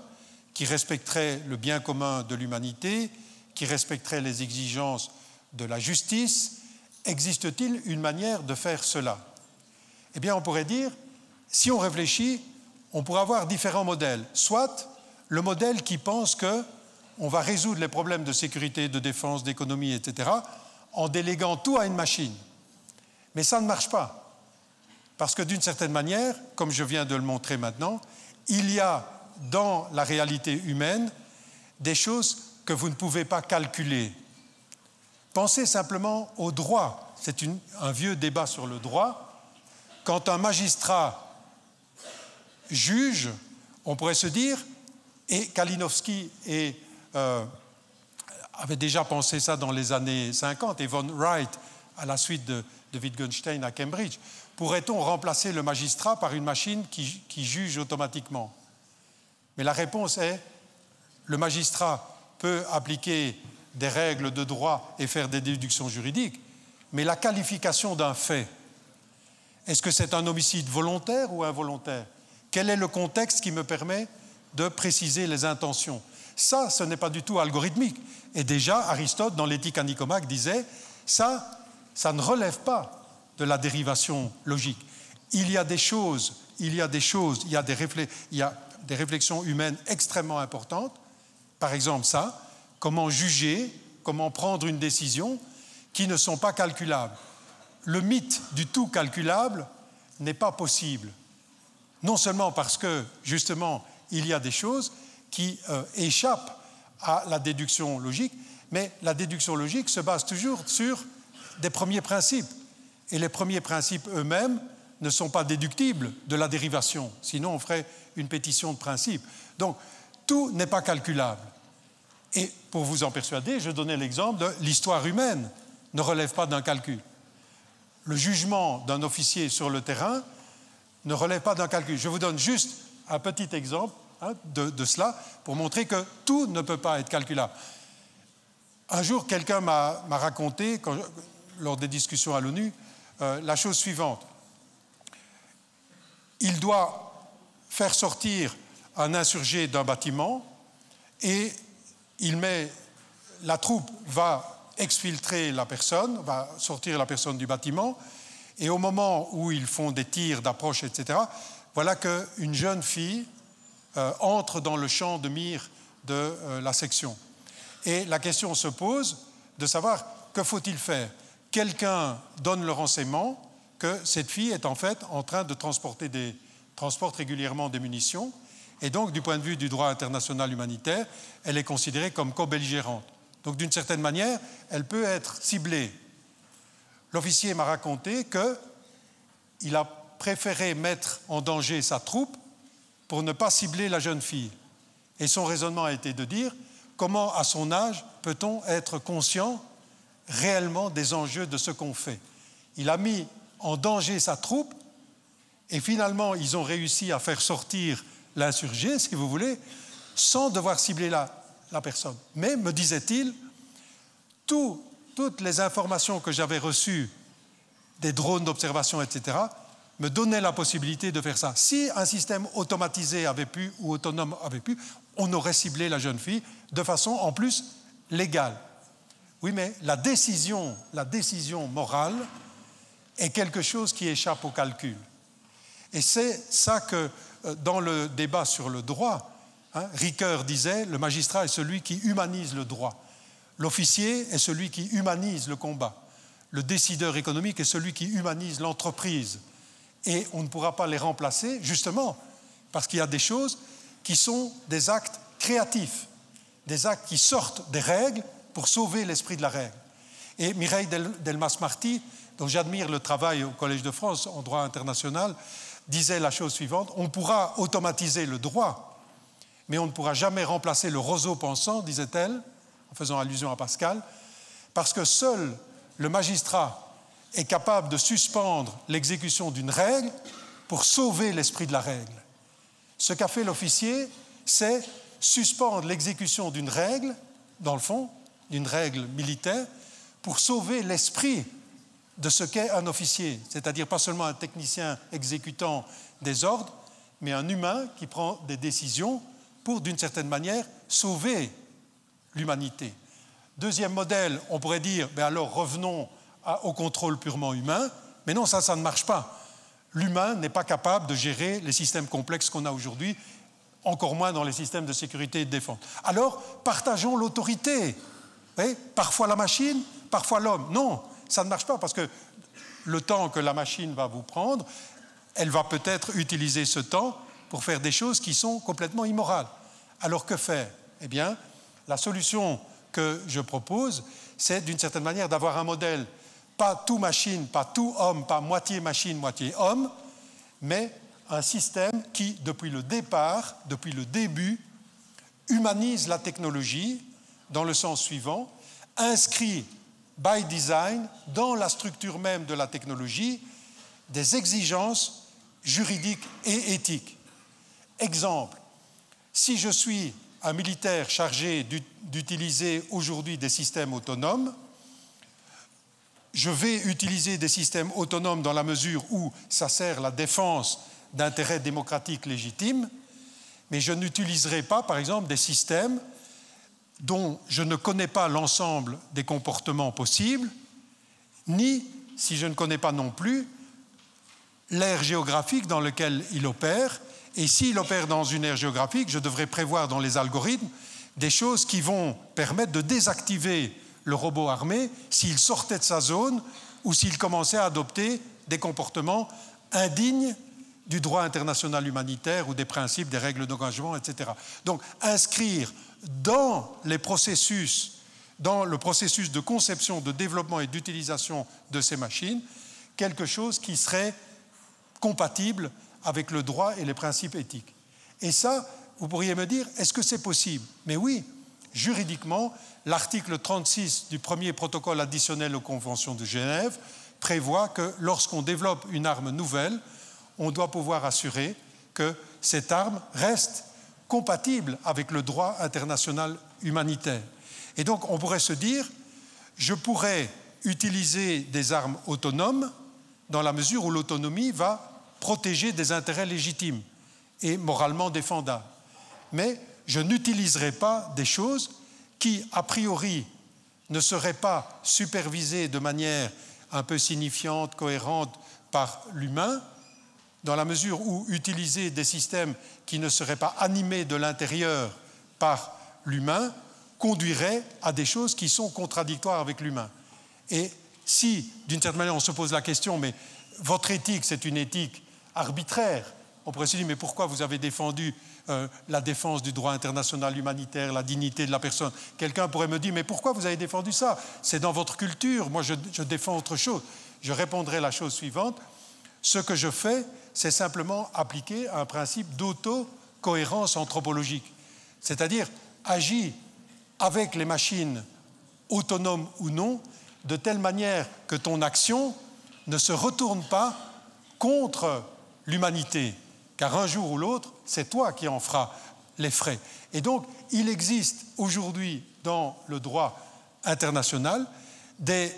qui respecterait le bien commun de l'humanité, qui respecterait les exigences de la justice. Existe-t-il une manière de faire cela? Eh bien, on pourrait dire, si on réfléchit, on pourrait avoir différents modèles. Soit le modèle qui pense qu'on va résoudre les problèmes de sécurité, de défense, d'économie, etc., en déléguant tout à une machine. Mais ça ne marche pas. Parce que d'une certaine manière, comme je viens de le montrer maintenant, il y a dans la réalité humaine des choses que vous ne pouvez pas calculer. Pensez simplement au droit. C'est un vieux débat sur le droit. Quand un magistrat juge, on pourrait se dire, et Kalinowski avait déjà pensé ça dans les années 50, et von Wright, à la suite de Wittgenstein à Cambridge, pourrait-on remplacer le magistrat par une machine qui juge automatiquement? Mais la réponse est, le magistrat peut appliquer des règles de droit et faire des déductions juridiques, mais la qualification d'un fait, est-ce que c'est un homicide volontaire ou involontaire? Quel est le contexte qui me permet de préciser les intentions? Ça, ce n'est pas du tout algorithmique. Et déjà, Aristote, dans l'Éthique à Nicomaque, disait, ça ne relève pas de la dérivation logique. Il y a des réflexions humaines extrêmement importantes. Par exemple, ça, comment juger, comment prendre une décision, qui ne sont pas calculables. Le mythe du tout calculable n'est pas possible. Non seulement parce que, justement, il y a des choses qui échappent à la déduction logique, mais la déduction logique se base toujours sur des premiers principes. Et les premiers principes eux-mêmes ne sont pas déductibles de la dérivation. Sinon, on ferait une pétition de principe. Donc, tout n'est pas calculable. Et pour vous en persuader, je donnais l'exemple de l'histoire humaine ne relève pas d'un calcul. Le jugement d'un officier sur le terrain ne relève pas d'un calcul. Je vous donne juste un petit exemple de cela pour montrer que tout ne peut pas être calculable. Un jour, quelqu'un m'a raconté, lors des discussions à l'ONU, la chose suivante. Il doit faire sortir un insurgé d'un bâtiment et la troupe va exfiltrer la personne, va sortir la personne du bâtiment, et au moment où ils font des tirs d'approche, etc., voilà qu'une jeune fille entre dans le champ de mire de la section. Et la question se pose de savoir que faut-il faire. Quelqu'un donne le renseignement que cette fille est en fait en train de transporte régulièrement des munitions, et donc du point de vue du droit international humanitaire, elle est considérée comme co-belligérante. Donc d'une certaine manière, elle peut être ciblée. L'officier m'a raconté qu'il a préféré mettre en danger sa troupe pour ne pas cibler la jeune fille. Et son raisonnement a été de dire comment, à son âge, peut-on être conscient réellement des enjeux de ce qu'on fait. Il a mis en danger sa troupe et finalement, ils ont réussi à faire sortir l'insurgé, si vous voulez, sans devoir cibler la personne. Mais, me disait-il, toutes les informations que j'avais reçues des drones d'observation, etc., me donnaient la possibilité de faire ça. Si un système automatisé avait pu, ou autonome avait pu, on aurait ciblé la jeune fille de façon, en plus, légale. Oui, mais la décision morale est quelque chose qui échappe au calcul. Et c'est ça que, dans le débat sur le droit, Ricoeur disait, le magistrat est celui qui humanise le droit. L'officier est celui qui humanise le combat. Le décideur économique est celui qui humanise l'entreprise. Et on ne pourra pas les remplacer, justement, parce qu'il y a des choses qui sont des actes créatifs, des actes qui sortent des règles pour sauver l'esprit de la règle. Et Mireille Delmas-Marty, dont j'admire le travail au Collège de France en droit international, disait la chose suivante: on pourra automatiser le droit, mais on ne pourra jamais remplacer le roseau pensant, disait-elle, en faisant allusion à Pascal, parce que seul le magistrat est capable de suspendre l'exécution d'une règle pour sauver l'esprit de la règle. Ce qu'a fait l'officier, c'est suspendre l'exécution d'une règle, dans le fond, d'une règle militaire, pour sauver l'esprit de ce qu'est un officier, c'est-à-dire pas seulement un technicien exécutant des ordres, mais un humain qui prend des décisions pour, d'une certaine manière, sauver l'humanité. Deuxième modèle, on pourrait dire, alors revenons au contrôle purement humain, mais non, ça ne marche pas. L'humain n'est pas capable de gérer les systèmes complexes qu'on a aujourd'hui, encore moins dans les systèmes de sécurité et de défense. Alors, partageons l'autorité. Parfois la machine, parfois l'homme. Non, ça ne marche pas, parce que le temps que la machine va vous prendre, elle va peut-être utiliser ce temps pour faire des choses qui sont complètement immorales. Alors que faire? Eh bien, la solution que je propose, c'est d'une certaine manière d'avoir un modèle, pas tout machine, pas tout homme, pas moitié machine, moitié homme, mais un système qui, depuis le départ, depuis le début, humanise la technologie dans le sens suivant, inscrit by design dans la structure même de la technologie des exigences juridiques et éthiques. Exemple, si je suis un militaire chargé d'utiliser aujourd'hui des systèmes autonomes, je vais utiliser des systèmes autonomes dans la mesure où ça sert la défense d'intérêts démocratiques légitimes, mais je n'utiliserai pas, par exemple, des systèmes dont je ne connais pas l'ensemble des comportements possibles, ni, si je ne connais pas non plus, l'aire géographique dans laquelle il opère. Et s'il opère dans une aire géographique, je devrais prévoir dans les algorithmes des choses qui vont permettre de désactiver le robot armé s'il sortait de sa zone ou s'il commençait à adopter des comportements indignes du droit international humanitaire ou des principes, des règles d'engagement, etc. Donc, inscrire dans les processus, dans le processus de conception, de développement et d'utilisation de ces machines, quelque chose qui serait compatible avec le droit et les principes éthiques. Et ça, vous pourriez me dire, est-ce que c'est possible? Mais oui, juridiquement, l'article 36 du premier protocole additionnel aux conventions de Genève prévoit que lorsqu'on développe une arme nouvelle, on doit pouvoir assurer que cette arme reste compatible avec le droit international humanitaire. Et donc, on pourrait se dire, je pourrais utiliser des armes autonomes dans la mesure où l'autonomie va protéger des intérêts légitimes et moralement défendables. Mais je n'utiliserai pas des choses qui, a priori, ne seraient pas supervisées de manière un peu signifiante, cohérente par l'humain, dans la mesure où utiliser des systèmes qui ne seraient pas animés de l'intérieur par l'humain conduirait à des choses qui sont contradictoires avec l'humain. Et si, d'une certaine manière, on se pose la question, mais votre éthique, c'est une éthique arbitraire, on pourrait se dire, mais pourquoi vous avez défendu la défense du droit international humanitaire, la dignité de la personne? Quelqu'un pourrait me dire, mais pourquoi vous avez défendu ça? C'est dans votre culture, moi je défends autre chose. Je répondrai la chose suivante, ce que je fais, c'est simplement appliquer un principe d'auto-cohérence anthropologique, c'est-à-dire agir avec les machines, autonomes ou non, de telle manière que ton action ne se retourne pas contre l'humanité, car un jour ou l'autre, c'est toi qui en feras les frais. Et donc, il existe aujourd'hui dans le droit international des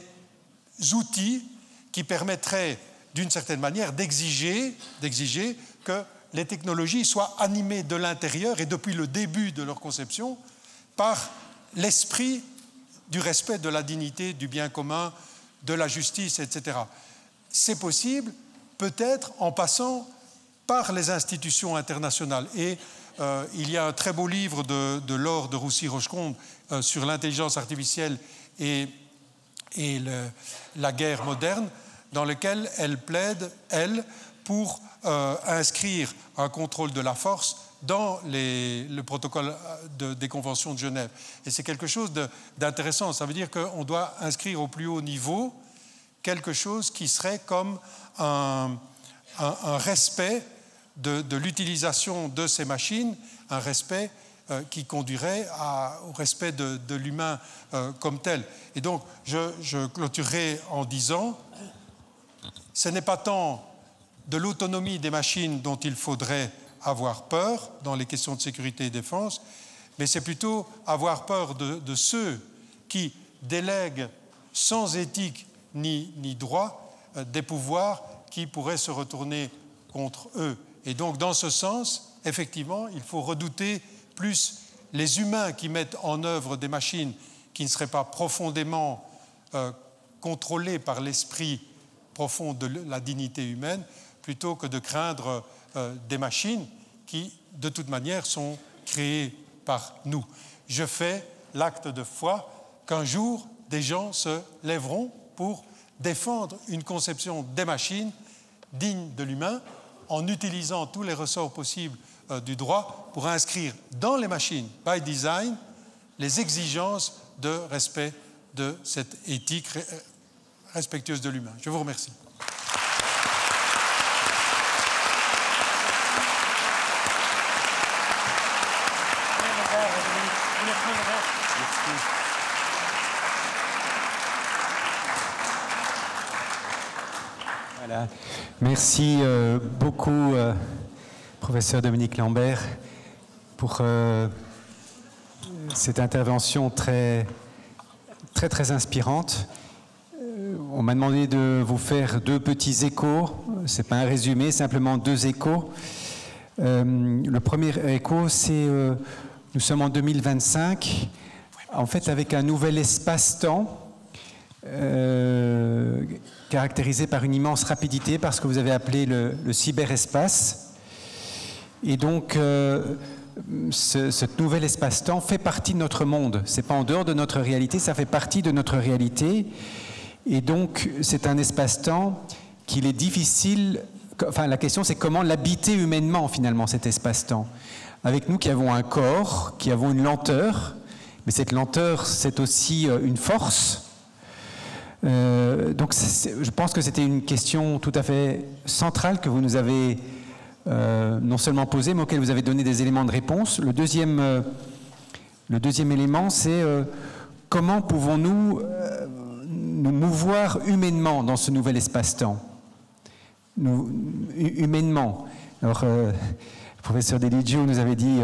outils qui permettraient, d'une certaine manière, d'exiger que les technologies soient animées de l'intérieur et depuis le début de leur conception par l'esprit du respect de la dignité, du bien commun, de la justice, etc. C'est possible, peut-être en passant par les institutions internationales. Et il y a un très beau livre de Laure de Roussy-Rochecombe sur l'intelligence artificielle et la guerre moderne, dans lequel elle plaide, elle, pour inscrire un contrôle de la force dans le protocole des conventions de Genève. Et c'est quelque chose d'intéressant. Ça veut dire qu'on doit inscrire au plus haut niveau quelque chose qui serait comme un respect de l'utilisation de ces machines, un respect qui conduirait au respect de l'humain comme tel. Et donc, je clôturerai en disant, ce n'est pas tant de l'autonomie des machines dont il faudrait avoir peur dans les questions de sécurité et défense, mais c'est plutôt avoir peur de ceux qui délèguent sans éthique ni droit des pouvoirs qui pourraient se retourner contre eux. Et donc, dans ce sens, effectivement, il faut redouter plus les humains qui mettent en œuvre des machines qui ne seraient pas profondément contrôlées par l'esprit profond de la dignité humaine, plutôt que de craindre des machines qui, de toute manière, sont créées par nous. Je fais l'acte de foi qu'un jour, des gens se lèveront pour défendre une conception des machines digne de l'humain, en utilisant tous les ressorts possibles du droit pour inscrire dans les machines, by design, les exigences de respect de cette éthique respectueuse de l'humain. Je vous remercie. Voilà. Merci beaucoup, professeur Dominique Lambert, pour cette intervention très inspirante. On m'a demandé de vous faire 2 petits échos. Ce n'est pas un résumé, simplement 2 échos. Le premier écho, c'est nous sommes en 2025, en fait avec un nouvel espace-temps caractérisé par une immense rapidité, par ce que vous avez appelé le cyberespace. Et donc, ce nouvel espace-temps fait partie de notre monde. Ce n'est pas en dehors de notre réalité, ça fait partie de notre réalité. Et donc, c'est un espace-temps qu'il est difficile... Enfin, la question, c'est comment l'habiter humainement, finalement, cet espace-temps. Avec nous qui avons un corps, qui avons une lenteur, mais cette lenteur, c'est aussi une force. Donc, je pense que c'était une question tout à fait centrale que vous nous avez non seulement posée, mais auquel vous avez donné des éléments de réponse. Le deuxième élément, c'est comment pouvons-nous nous mouvoir humainement dans ce nouvel espace-temps, humainement. Alors, le professeur Deligio nous avait dit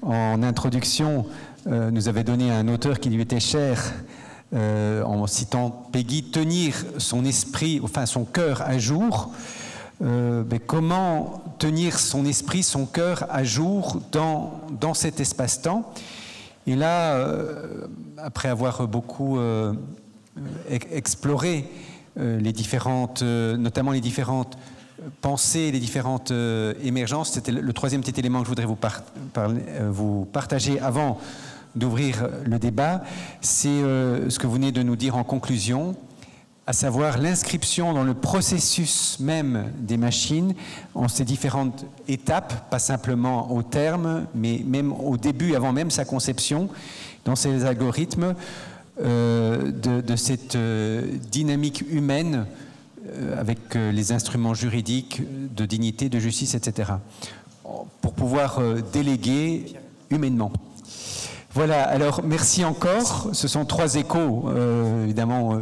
en introduction, nous avait donné un auteur qui lui était cher, en citant Peggy, tenir son esprit, enfin son cœur à jour. Mais comment tenir son esprit, son cœur à jour dans cet espace-temps? Et là, après avoir beaucoup exploré notamment les différentes pensées, les différentes émergences, c'était le troisième petit élément que je voudrais vous partager avant d'ouvrir le débat, c'est ce que vous venez de nous dire en conclusion, à savoir l'inscription dans le processus même des machines, en ces différentes étapes, pas simplement au terme, mais même au début, avant même sa conception, dans ces algorithmes, de cette dynamique humaine avec les instruments juridiques de dignité, de justice, etc., pour pouvoir déléguer humainement. Voilà, alors merci encore. Ce sont 3 échos, évidemment.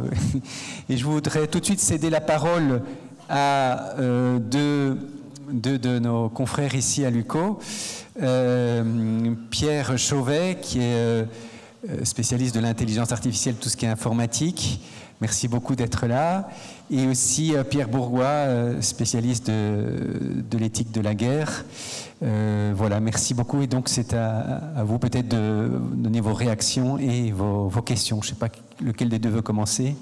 Et je voudrais tout de suite céder la parole à deux de nos confrères ici à l'UCO. Pierre Chauvet, qui est spécialiste de l'intelligence artificielle, tout ce qui est informatique. Merci beaucoup d'être là. Et aussi Pierre Bourgois, spécialiste de l'éthique de la guerre. Voilà, merci beaucoup. Et donc, c'est à vous peut-être de donner vos réactions et vos questions. Je ne sais pas lequel des deux veut commencer.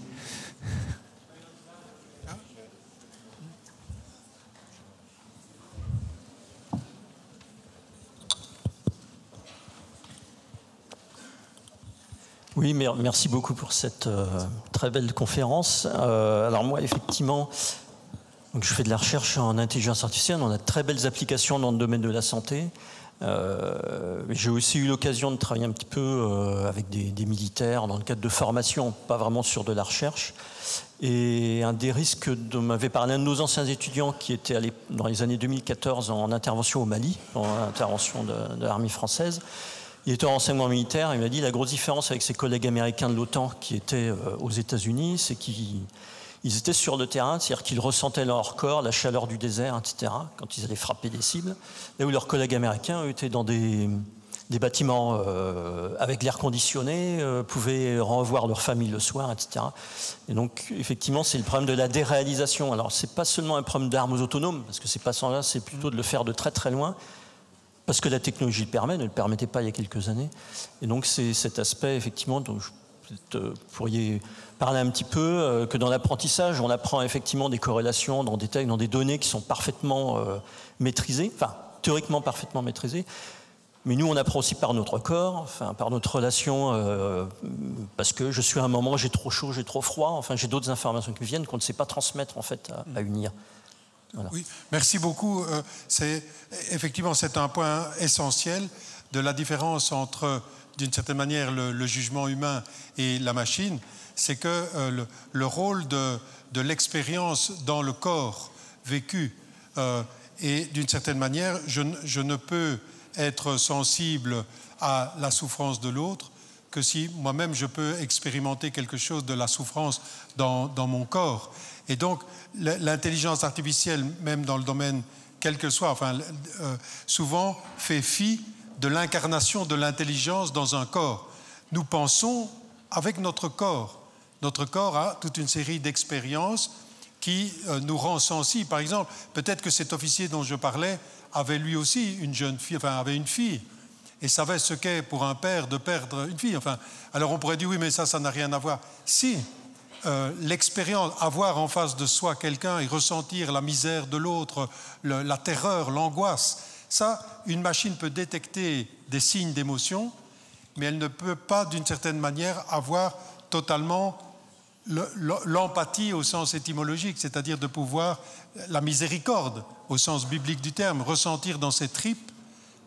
Oui, merci beaucoup pour cette très belle conférence. Alors moi, effectivement, donc je fais de la recherche en intelligence artificielle. On a de très belles applications dans le domaine de la santé. J'ai aussi eu l'occasion de travailler un petit peu avec des militaires dans le cadre de formation, pas vraiment sur de la recherche. Et un des risques dont m'avait parlé un de nos anciens étudiants qui était allé dans les années 2014 en intervention au Mali, en intervention de l'armée française. Il était en renseignement militaire, il m'a dit la grosse différence avec ses collègues américains de l'OTAN qui étaient aux États-Unis, c'est qu'ils étaient sur le terrain, c'est-à-dire qu'ils ressentaient leur corps, la chaleur du désert, etc., quand ils allaient frapper des cibles. Là où leurs collègues américains eux, étaient dans des bâtiments avec l'air conditionné, pouvaient revoir leur famille le soir, etc. Et donc, effectivement, c'est le problème de la déréalisation. Alors, c'est pas seulement un problème d'armes autonomes, parce que c'est pas ça, c'est plutôt de le faire de très très loin, parce que la technologie le permet, ne le permettait pas il y a quelques années. Et donc, c'est cet aspect, effectivement, dont vous pourriez parler un petit peu, que dans l'apprentissage, on apprend effectivement des corrélations dans des textes, dans des données qui sont parfaitement maîtrisées, enfin, théoriquement parfaitement maîtrisées. Mais nous, on apprend aussi par notre corps, enfin, par notre relation, parce que je suis à un moment, j'ai trop chaud, j'ai trop froid, enfin, j'ai d'autres informations qui viennent qu'on ne sait pas transmettre en fait à unir. Voilà. Oui, merci beaucoup. Effectivement, c'est un point essentiel de la différence entre, d'une certaine manière, le jugement humain et la machine. C'est que le rôle de l'expérience dans le corps vécu et d'une certaine manière, je ne peux être sensible à la souffrance de l'autre que si moi-même je peux expérimenter quelque chose de la souffrance dans mon corps. Et donc l'intelligence artificielle, même dans le domaine quel que soit, enfin, souvent fait fi de l'incarnation de l'intelligence dans un corps. Nous pensons avec notre corps. Notre corps a toute une série d'expériences qui nous rend sensibles. Par exemple, peut-être que cet officier dont je parlais avait lui aussi une jeune fille, enfin avait une fille, et savait ce qu'est pour un père de perdre une fille. Enfin, alors on pourrait dire oui, mais ça n'a rien à voir. Si l'expérience, avoir en face de soi quelqu'un et ressentir la misère de l'autre, la terreur, l'angoisse, ça, une machine peut détecter des signes d'émotion, mais elle ne peut pas, d'une certaine manière, avoir totalement l'empathie au sens étymologique, c'est-à-dire de pouvoir, la miséricorde au sens biblique du terme, ressentir dans ses tripes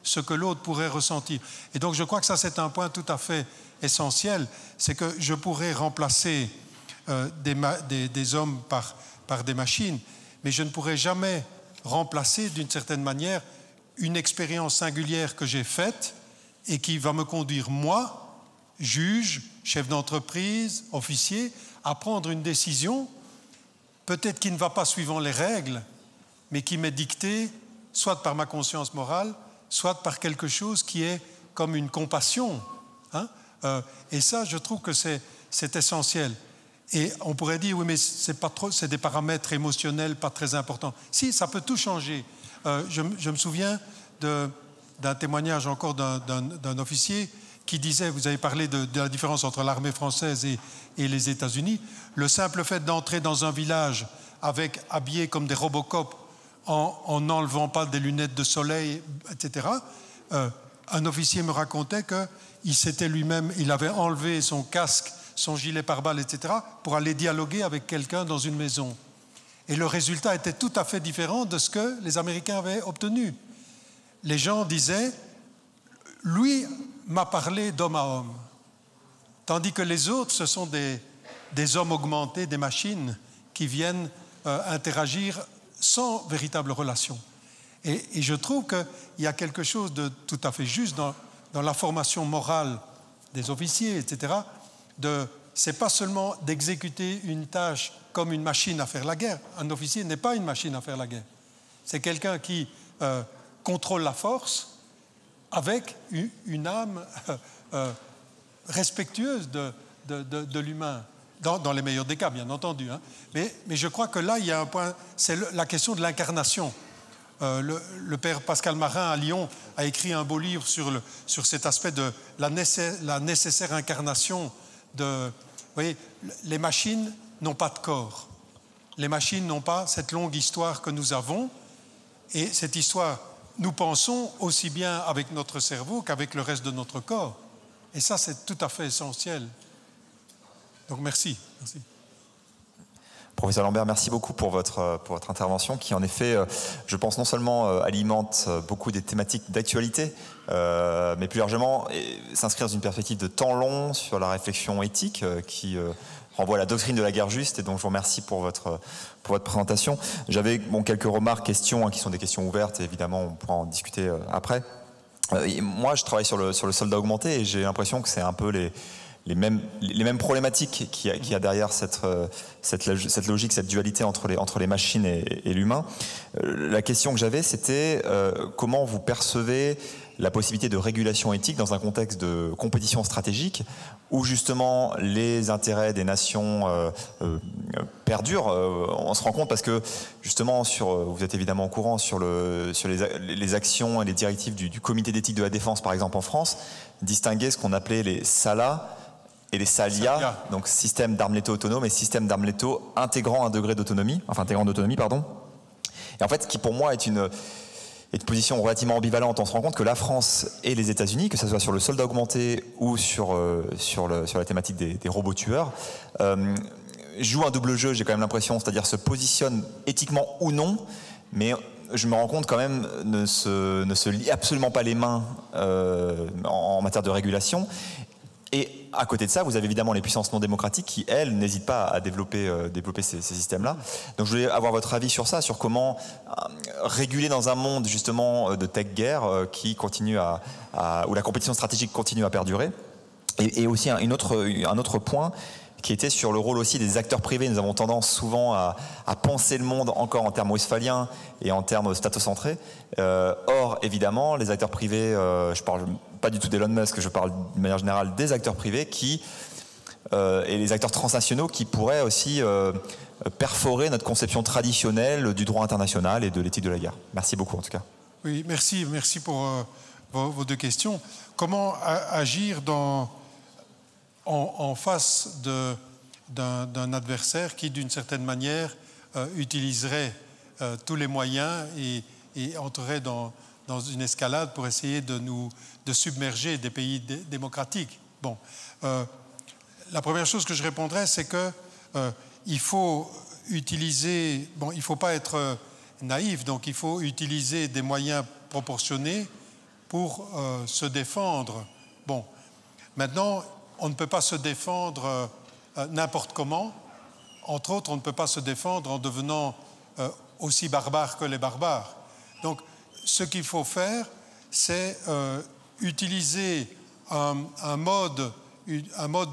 ce que l'autre pourrait ressentir. Et donc je crois que ça c'est un point tout à fait essentiel, c'est que je pourrais remplacer des hommes par des machines, mais je ne pourrais jamais remplacer d'une certaine manière une expérience singulière que j'ai faite et qui va me conduire, moi, juge, chef d'entreprise, officier, à prendre une décision, peut-être qui ne va pas suivant les règles, mais qui m'est dictée soit par ma conscience morale, soit par quelque chose qui est comme une compassion. Hein, et ça, je trouve que c'est essentiel. Et on pourrait dire, oui, mais c'est des paramètres émotionnels pas très importants. Si, ça peut tout changer. Je me souviens d'un témoignage encore d'un officier qui disait, vous avez parlé de la différence entre l'armée française et les États-Unis, le simple fait d'entrer dans un village habillé comme des Robocop, en n'enlevant pas des lunettes de soleil, etc. Un officier me racontait qu'il s'était lui-même, il avait enlevé son casque, son gilet pare-balles, etc., pour aller dialoguer avec quelqu'un dans une maison. Et le résultat était tout à fait différent de ce que les Américains avaient obtenu. Les gens disaient, lui m'a parlé d'homme à homme, tandis que les autres, ce sont des hommes augmentés, des machines qui viennent interagir sans véritable relation. Et je trouve qu'il y a quelque chose de tout à fait juste dans la formation morale des officiers, etc. C'est pas seulement d'exécuter une tâche comme une machine à faire la guerre. Un officier n'est pas une machine à faire la guerre. C'est quelqu'un qui contrôle la force avec une âme respectueuse de l'humain. Dans les meilleurs des cas, bien entendu. Hein. Mais je crois que là, il y a un point, c'est la question de l'incarnation. Le père Pascal Marin à Lyon a écrit un beau livre sur cet aspect de la nécessaire incarnation de... Vous voyez, les machines n'ont pas de corps. Les machines n'ont pas cette longue histoire que nous avons. Et cette histoire, nous pensons aussi bien avec notre cerveau qu'avec le reste de notre corps. Et ça, c'est tout à fait essentiel. Donc merci. Professeur Lambert, merci beaucoup pour votre intervention qui, en effet, je pense non seulement alimente beaucoup des thématiques d'actualité, mais plus largement s'inscrit dans une perspective de temps long sur la réflexion éthique qui renvoie à la doctrine de la guerre juste, et donc je vous remercie pour votre présentation. J'avais quelques remarques, questions, qui sont des questions ouvertes, et évidemment on pourra en discuter après. Moi, je travaille sur le soldat augmenté et j'ai l'impression que c'est un peu les mêmes problématiques qu'il y a derrière cette logique, cette dualité entre les machines et l'humain. La question que j'avais, c'était comment vous percevez la possibilité de régulation éthique dans un contexte de compétition stratégique où justement les intérêts des nations perdurent. On se rend compte parce que justement, vous êtes évidemment au courant sur les actions et les directives du comité d'éthique de la défense, par exemple en France, distinguer ce qu'on appelait les SALA et les SALIA, donc système d'armes létaux autonomes et système d'armes létaux intégrant un degré d'autonomie, pardon. Et en fait, ce qui pour moi est une position relativement ambivalente. On se rend compte que la France et les États-Unis, que ce soit sur le soldat augmenté ou sur la thématique des robots tueurs, jouent un double jeu, j'ai quand même l'impression, c'est-à-dire se positionnent éthiquement ou non, mais je me rends compte quand même ne se lient absolument pas les mains en matière de régulation. Et à côté de ça, vous avez évidemment les puissances non démocratiques qui, elles, n'hésitent pas à développer ces systèmes-là. Donc je voulais avoir votre avis sur ça, sur comment réguler dans un monde justement de tech guerre qui continue où la compétition stratégique continue à perdurer. Et aussi un autre point qui était sur le rôle aussi des acteurs privés. Nous avons tendance souvent à penser le monde encore en termes westphaliens et en termes statocentrés. Or, évidemment, les acteurs privés, je parle pas du tout d'Elon Musk, je parle de manière générale des acteurs privés et les acteurs transnationaux qui pourraient aussi perforer notre conception traditionnelle du droit international et de l'éthique de la guerre. Merci beaucoup en tout cas. Oui, merci pour vos deux questions. Comment agir en face d'un adversaire qui, d'une certaine manière, utiliserait tous les moyens et entrerait dans une escalade pour essayer de submerger des pays démocratiques. Bon, la première chose que je répondrais, c'est que il faut utiliser, il ne faut pas être naïf, donc il faut utiliser des moyens proportionnés pour se défendre. Bon, maintenant, on ne peut pas se défendre n'importe comment. Entre autres, on ne peut pas se défendre en devenant aussi barbare que les barbares. Donc, ce qu'il faut faire, c'est utiliser un mode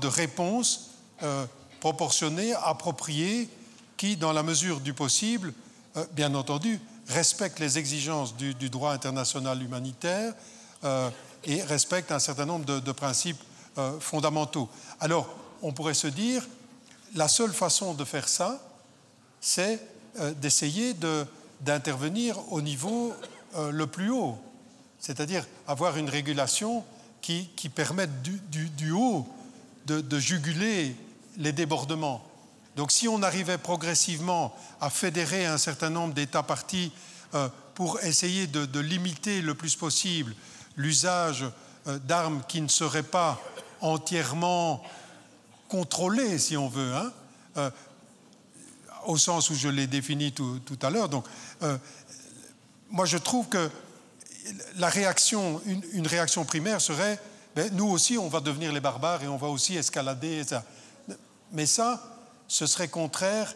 de réponse proportionné, approprié, qui, dans la mesure du possible, bien entendu, respecte les exigences du droit international humanitaire et respecte un certain nombre de principes fondamentaux. Alors, on pourrait se dire, la seule façon de faire ça, c'est d'essayer d'intervenir au niveau le plus haut, c'est-à-dire avoir une régulation qui permette du haut de juguler les débordements. Donc si on arrivait progressivement à fédérer un certain nombre d'États parties pour essayer de limiter le plus possible l'usage d'armes qui ne seraient pas entièrement contrôlées, si on veut, au sens où je l'ai défini tout à l'heure. Donc, moi, je trouve que la réaction, une réaction primaire serait nous aussi, on va devenir les barbares et on va aussi escalader. Mais ça, ce serait contraire,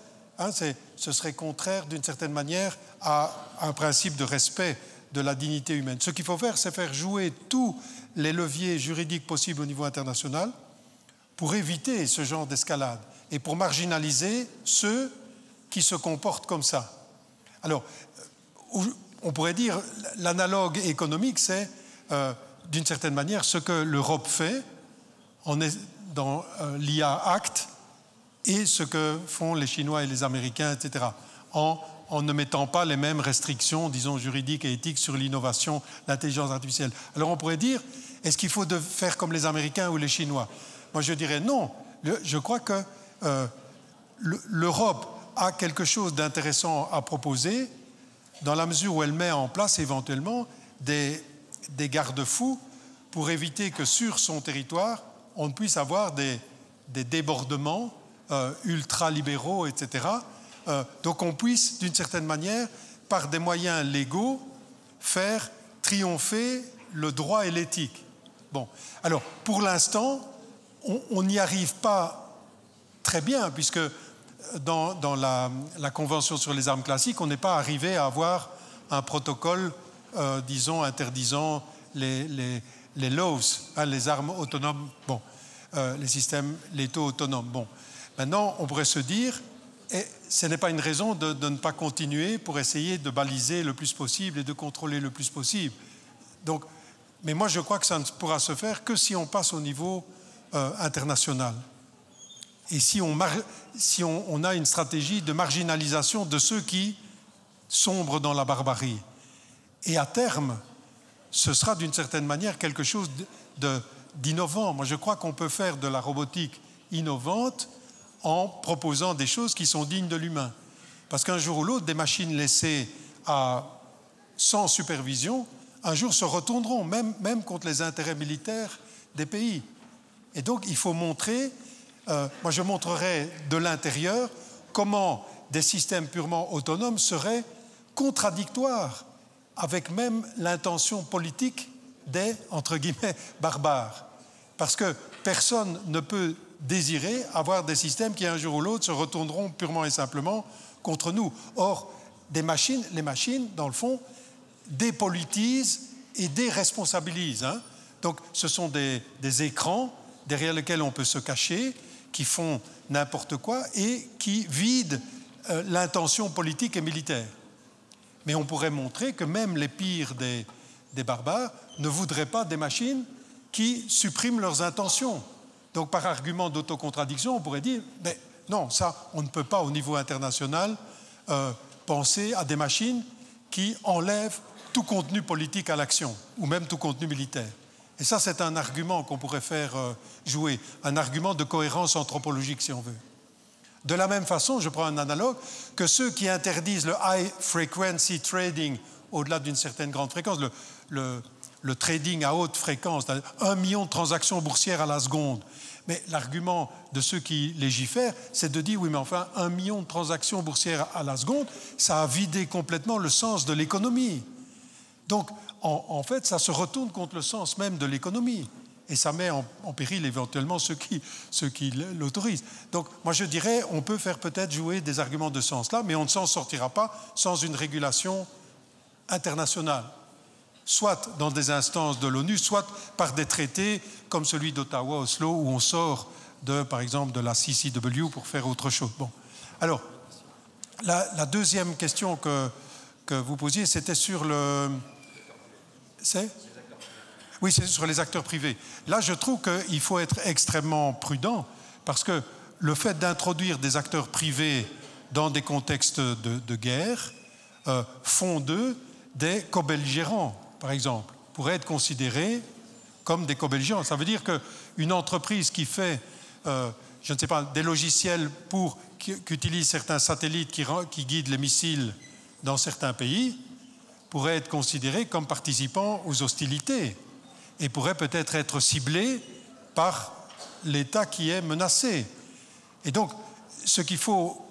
ce serait contraire d'une certaine manière à un principe de respect de la dignité humaine. Ce qu'il faut faire, c'est faire jouer tous les leviers juridiques possibles au niveau international pour éviter ce genre d'escalade et pour marginaliser ceux qui se comportent comme ça. Alors, on pourrait dire, l'analogue économique, c'est d'une certaine manière ce que l'Europe fait dans l'IA Act et ce que font les Chinois et les Américains, etc., en ne mettant pas les mêmes restrictions, disons, juridiques et éthiques sur l'innovation, l'intelligence artificielle. Alors on pourrait dire, est-ce qu'il faut faire comme les Américains ou les Chinois? Moi je dirais non. Je crois que l'Europe a quelque chose d'intéressant à proposer dans la mesure où elle met en place éventuellement des garde-fous pour éviter que sur son territoire, on ne puisse avoir des débordements ultra-libéraux, etc. Donc on puisse, d'une certaine manière, par des moyens légaux, faire triompher le droit et l'éthique. Bon, alors pour l'instant, on n'y arrive pas très bien, puisque dans la Convention sur les armes classiques, on n'est pas arrivé à avoir un protocole, disons, interdisant les laws, les armes autonomes, bon, les systèmes létaux autonomes. Bon, maintenant, on pourrait se dire, et ce n'est pas une raison de ne pas continuer pour essayer de baliser le plus possible et de contrôler le plus possible. Donc, mais moi, je crois que ça ne pourra se faire que si on passe au niveau international. Et si on a une stratégie de marginalisation de ceux qui sombrent dans la barbarie. Et à terme, ce sera d'une certaine manière quelque chose d'innovant. Moi, je crois qu'on peut faire de la robotique innovante en proposant des choses qui sont dignes de l'humain. Parce qu'un jour ou l'autre, des machines laissées sans supervision, un jour se retourneront, même contre les intérêts militaires des pays. Et donc, il faut montrer, moi je montrerai de l'intérieur, comment des systèmes purement autonomes seraient contradictoires avec même l'intention politique des, entre guillemets, barbares. Parce que personne ne peut désirer avoir des systèmes qui, un jour ou l'autre, se retourneront purement et simplement contre nous. Or, les machines, dans le fond, dépolitisent et déresponsabilisent. Hein. Donc, ce sont des écrans derrière lesquels on peut se cacher, qui font n'importe quoi et qui vident l'intention politique et militaire. Mais on pourrait montrer que même les pires des barbares ne voudraient pas des machines qui suppriment leurs intentions. Donc, par argument d'autocontradiction, on pourrait dire, mais non, ça, on ne peut pas au niveau international penser à des machines qui enlèvent tout contenu politique à l'action, ou même tout contenu militaire. Et ça, c'est un argument qu'on pourrait faire jouer, un argument de cohérence anthropologique, si on veut. De la même façon, je prends un analogue, que ceux qui interdisent le high frequency trading au-delà d'une certaine grande fréquence, le trading à haute fréquence, 1 million de transactions boursières à la seconde. Mais l'argument de ceux qui légifèrent, c'est de dire, oui, mais enfin, 1 million de transactions boursières à la seconde, ça a vidé complètement le sens de l'économie. Donc, en fait, ça se retourne contre le sens même de l'économie. Et ça met en péril éventuellement ceux qui l'autorisent. Donc, moi, je dirais, on peut faire peut-être jouer des arguments de sens là, mais on ne s'en sortira pas sans une régulation internationale. Soit dans des instances de l'ONU, soit par des traités comme celui d'Ottawa-Oslo, où on sort, par exemple, de la CCW pour faire autre chose. Bon. Alors, la deuxième question que vous posiez, c'était sur le... Oui, c'est sur les acteurs privés. Là, je trouve qu'il faut être extrêmement prudent, parce que le fait d'introduire des acteurs privés dans des contextes de guerre font d'eux des co-belligérants, par exemple, pourraient être considérés comme des co-belligérants. Ça veut dire qu'une entreprise qui fait, je ne sais pas, des logiciels qui utilisent certains satellites qui guident les missiles dans certains pays, pourrait être considérée comme participant aux hostilités et pourrait peut-être être ciblée par l'État qui est menacé. Et donc, ce qu'il faut,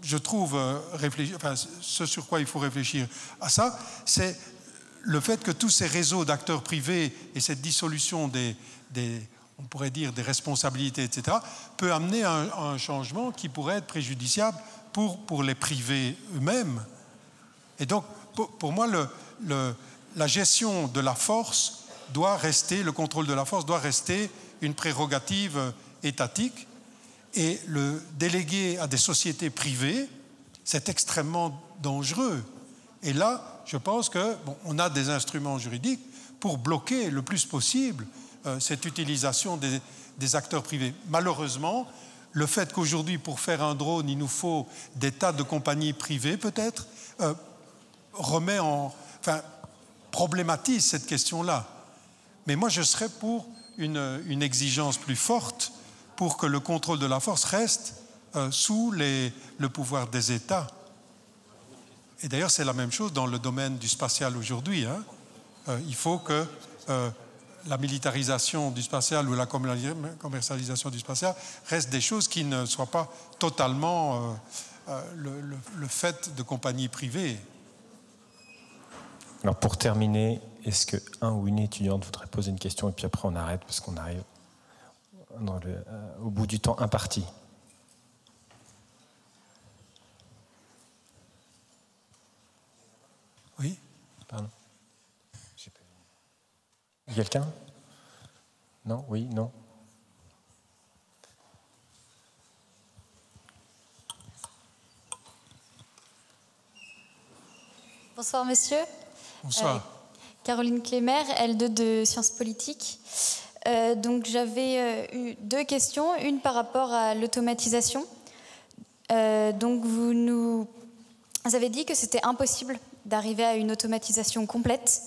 je trouve, réfléchir, enfin, ce sur quoi il faut réfléchir à ça, c'est le fait que tous ces réseaux d'acteurs privés et cette dissolution on pourrait dire, des responsabilités, etc., peut amener à un changement qui pourrait être préjudiciable pour les privés eux-mêmes. Et donc, pour moi, la gestion de la force doit rester, le contrôle de la force doit rester une prérogative étatique, et le déléguer à des sociétés privées, c'est extrêmement dangereux. Et là, je pense qu'on a des instruments juridiques pour bloquer le plus possible cette utilisation des acteurs privés. Malheureusement, le fait qu'aujourd'hui, pour faire un drone, il nous faut des tas de compagnies privées, peut-être, problématise cette question-là. Mais moi, je serais pour une exigence plus forte pour que le contrôle de la force reste sous le pouvoir des États. Et d'ailleurs, c'est la même chose dans le domaine du spatial aujourd'hui. Hein. Il faut que la militarisation du spatial ou la commercialisation du spatial restent des choses qui ne soient pas totalement le fait de compagnies privées. Alors pour terminer, est-ce qu'un ou une étudiante voudrait poser une question et puis après on arrête parce qu'on arrive au bout du temps imparti. Oui. Pardon. Quelqu'un? Non? Oui? Non? Bonsoir monsieur. Bonsoir. Caroline Clémer, L2 de Sciences politiques. Donc j'avais eu deux questions, une par rapport à l'automatisation. Donc vous avez dit que c'était impossible d'arriver à une automatisation complète.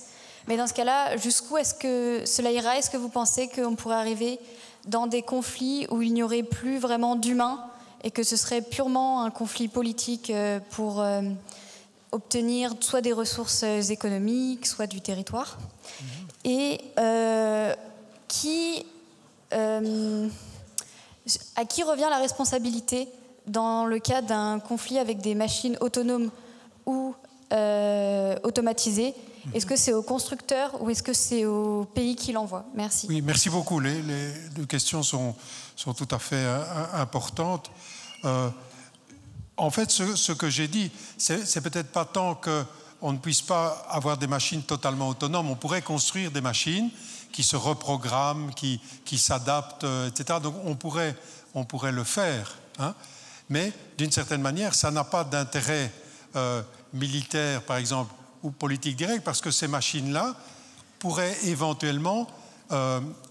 Mais dans ce cas-là, jusqu'où est-ce que cela ira? Est-ce que vous pensez qu'on pourrait arriver dans des conflits où il n'y aurait plus vraiment d'humains et que ce serait purement un conflit politique pour obtenir soit des ressources économiques, soit du territoire? Et à qui revient la responsabilité dans le cas d'un conflit avec des machines autonomes ou automatisées? Est-ce que c'est au constructeur ou est-ce que c'est au pays qui l'envoie? Merci. Oui, merci beaucoup. Les deux questions sont tout à fait importantes. En fait, ce que j'ai dit, c'est peut-être pas tant qu'on ne puisse pas avoir des machines totalement autonomes. On pourrait construire des machines qui se reprogramment, qui s'adaptent, etc. Donc on pourrait le faire. Hein. Mais d'une certaine manière, ça n'a pas d'intérêt militaire, par exemple, ou politique directe, parce que ces machines-là pourraient éventuellement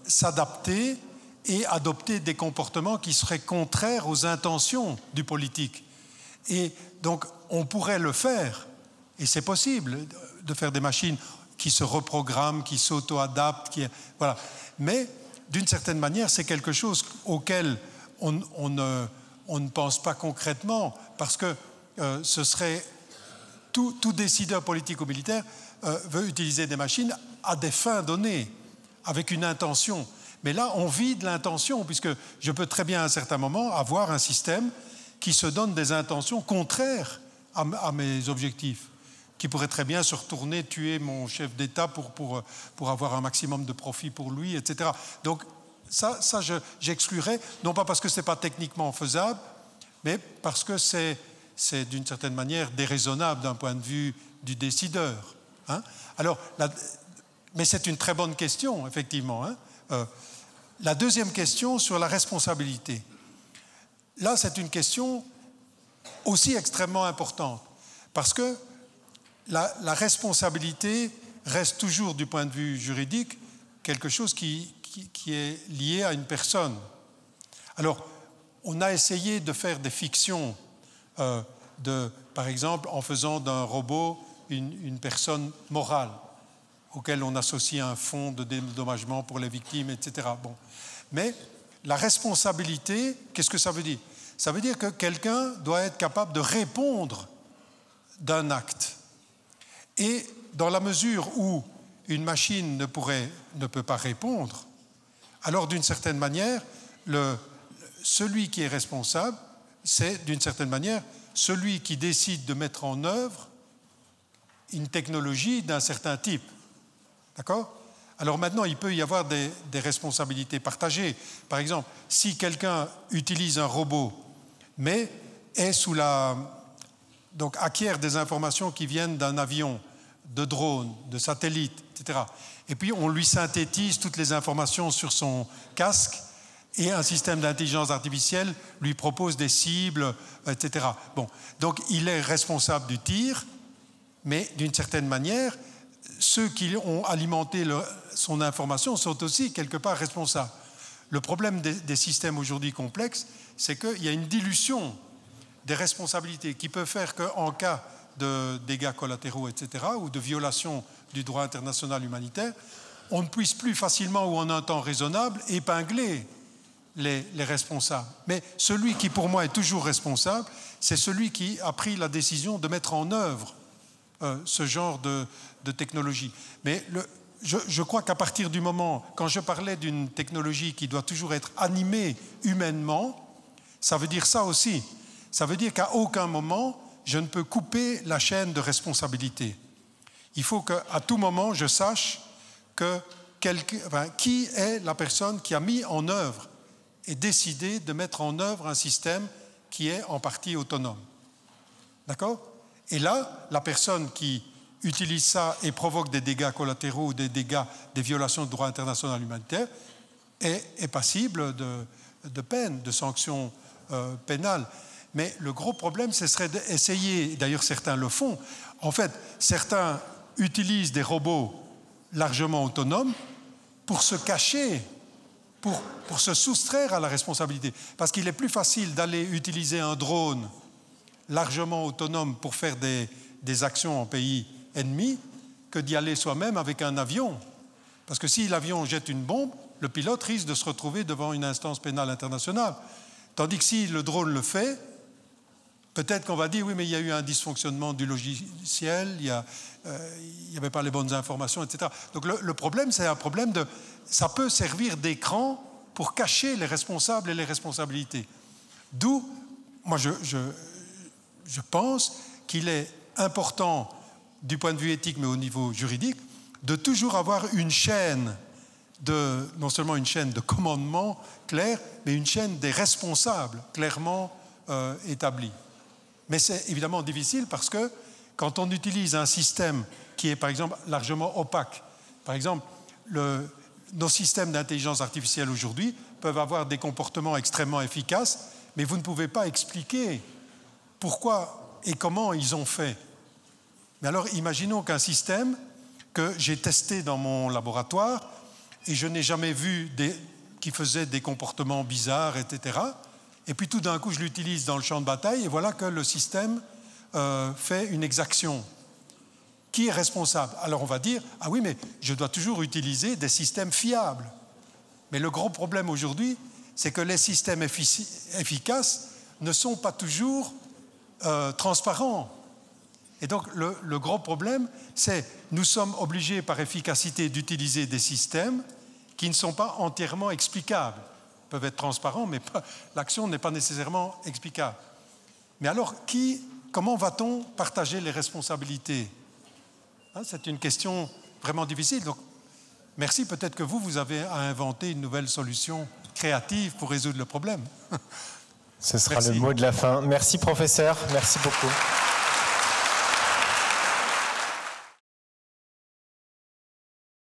s'adapter et adopter des comportements qui seraient contraires aux intentions du politique. Et donc, on pourrait le faire, et c'est possible de faire des machines qui se reprogramment, qui s'auto-adaptent, voilà. Mais, d'une certaine manière, c'est quelque chose auquel on ne pense pas concrètement, parce que ce serait... Tout décideur politique ou militaire veut utiliser des machines à des fins données, avec une intention. Mais là, on vide l'intention, puisque je peux très bien à un certain moment avoir un système qui se donne des intentions contraires à mes objectifs, qui pourrait très bien se retourner, tuer mon chef d'État pour avoir un maximum de profit pour lui, etc. Donc ça j'exclurais, non pas parce que ce n'est pas techniquement faisable, mais parce que c'est d'une certaine manière déraisonnable d'un point de vue du décideur. Hein. Alors, mais c'est une très bonne question, effectivement. Hein. La deuxième question sur la responsabilité. Là, c'est une question aussi extrêmement importante, parce que la responsabilité reste toujours, du point de vue juridique, quelque chose qui est lié à une personne. Alors, on a essayé de faire des fictions, par exemple, en faisant d'un robot une personne morale, auquel on associe un fonds de dédommagement pour les victimes, etc. Bon. Mais la responsabilité, qu'est-ce que ça veut dire? Ça veut dire que quelqu'un doit être capable de répondre d'un acte. Et dans la mesure où une machine ne peut pas répondre, alors d'une certaine manière, celui qui est responsable, c'est d'une certaine manière celui qui décide de mettre en œuvre une technologie d'un certain type. D'accord? Alors maintenant, il peut y avoir des responsabilités partagées. Par exemple, si quelqu'un utilise un robot, mais est donc acquiert des informations qui viennent d'un avion, de drones, de satellites, etc. Et puis on lui synthétise toutes les informations sur son casque, et un système d'intelligence artificielle lui propose des cibles, etc. Bon, donc il est responsable du tir, mais d'une certaine manière, ceux qui ont alimenté son information sont aussi quelque part responsables. Le problème des systèmes aujourd'hui complexes, c'est qu'il y a une dilution des responsabilités qui peut faire qu'en cas de dégâts collatéraux, etc., ou de violation du droit international humanitaire, on ne puisse plus facilement ou en un temps raisonnable épingler les responsables. Mais celui qui, pour moi, est toujours responsable, c'est celui qui a pris la décision de mettre en œuvre ce genre de technologie. Mais je crois qu'à partir du moment, quand je parlais d'une technologie qui doit toujours être animée humainement, ça veut dire ça aussi. Ça veut dire qu'à aucun moment, je ne peux couper la chaîne de responsabilité. Il faut qu'à tout moment, je sache qui est la personne qui a mis en œuvre et décidé de mettre en œuvre un système qui est en partie autonome. D'accord ? Et là, la personne qui utilise ça et provoque des dégâts collatéraux ou des violations du droit international humanitaire est passible de peine, de sanctions pénales. Mais le gros problème, ce serait d'essayer, d'ailleurs certains le font, en fait, certains utilisent des robots largement autonomes pour se cacher, pour se soustraire à la responsabilité. Parce qu'il est plus facile d'aller utiliser un drone largement autonome pour faire des actions en pays ennemi que d'y aller soi-même avec un avion. Parce que si l'avion jette une bombe, le pilote risque de se retrouver devant une instance pénale internationale. Tandis que si le drone le fait, peut-être qu'on va dire oui, mais il y a eu un dysfonctionnement du logiciel, il n'y avait pas les bonnes informations, etc. Donc le problème, c'est un problème de... Ça peut servir d'écran pour cacher les responsables et les responsabilités. D'où, moi, je pense qu'il est important, du point de vue éthique, mais au niveau juridique, de toujours avoir une chaîne non seulement une chaîne de commandement claire, mais une chaîne des responsables clairement établie. Mais c'est évidemment difficile parce que quand on utilise un système qui est, par exemple, largement opaque, par exemple, nos systèmes d'intelligence artificielle aujourd'hui peuvent avoir des comportements extrêmement efficaces, mais vous ne pouvez pas expliquer pourquoi et comment ils ont fait. Mais alors, imaginons qu'un système que j'ai testé dans mon laboratoire et je n'ai jamais vu qui faisait des comportements bizarres, etc. Et puis tout d'un coup, je l'utilise dans le champ de bataille et voilà que le système fait une exaction. Qui est responsable? Alors on va dire, ah oui, mais je dois toujours utiliser des systèmes fiables. Mais le gros problème aujourd'hui, c'est que les systèmes efficaces ne sont pas toujours transparents. Et donc le gros problème, c'est nous sommes obligés par efficacité d'utiliser des systèmes qui ne sont pas entièrement explicables. Ils peuvent être transparents, mais l'action n'est pas nécessairement explicable. Mais alors, comment va-t-on partager les responsabilités? C'est une question vraiment difficile. Donc, merci, peut-être que vous avez à inventer une nouvelle solution créative pour résoudre le problème. Ce sera le mot de la fin. Merci, professeur. Merci beaucoup.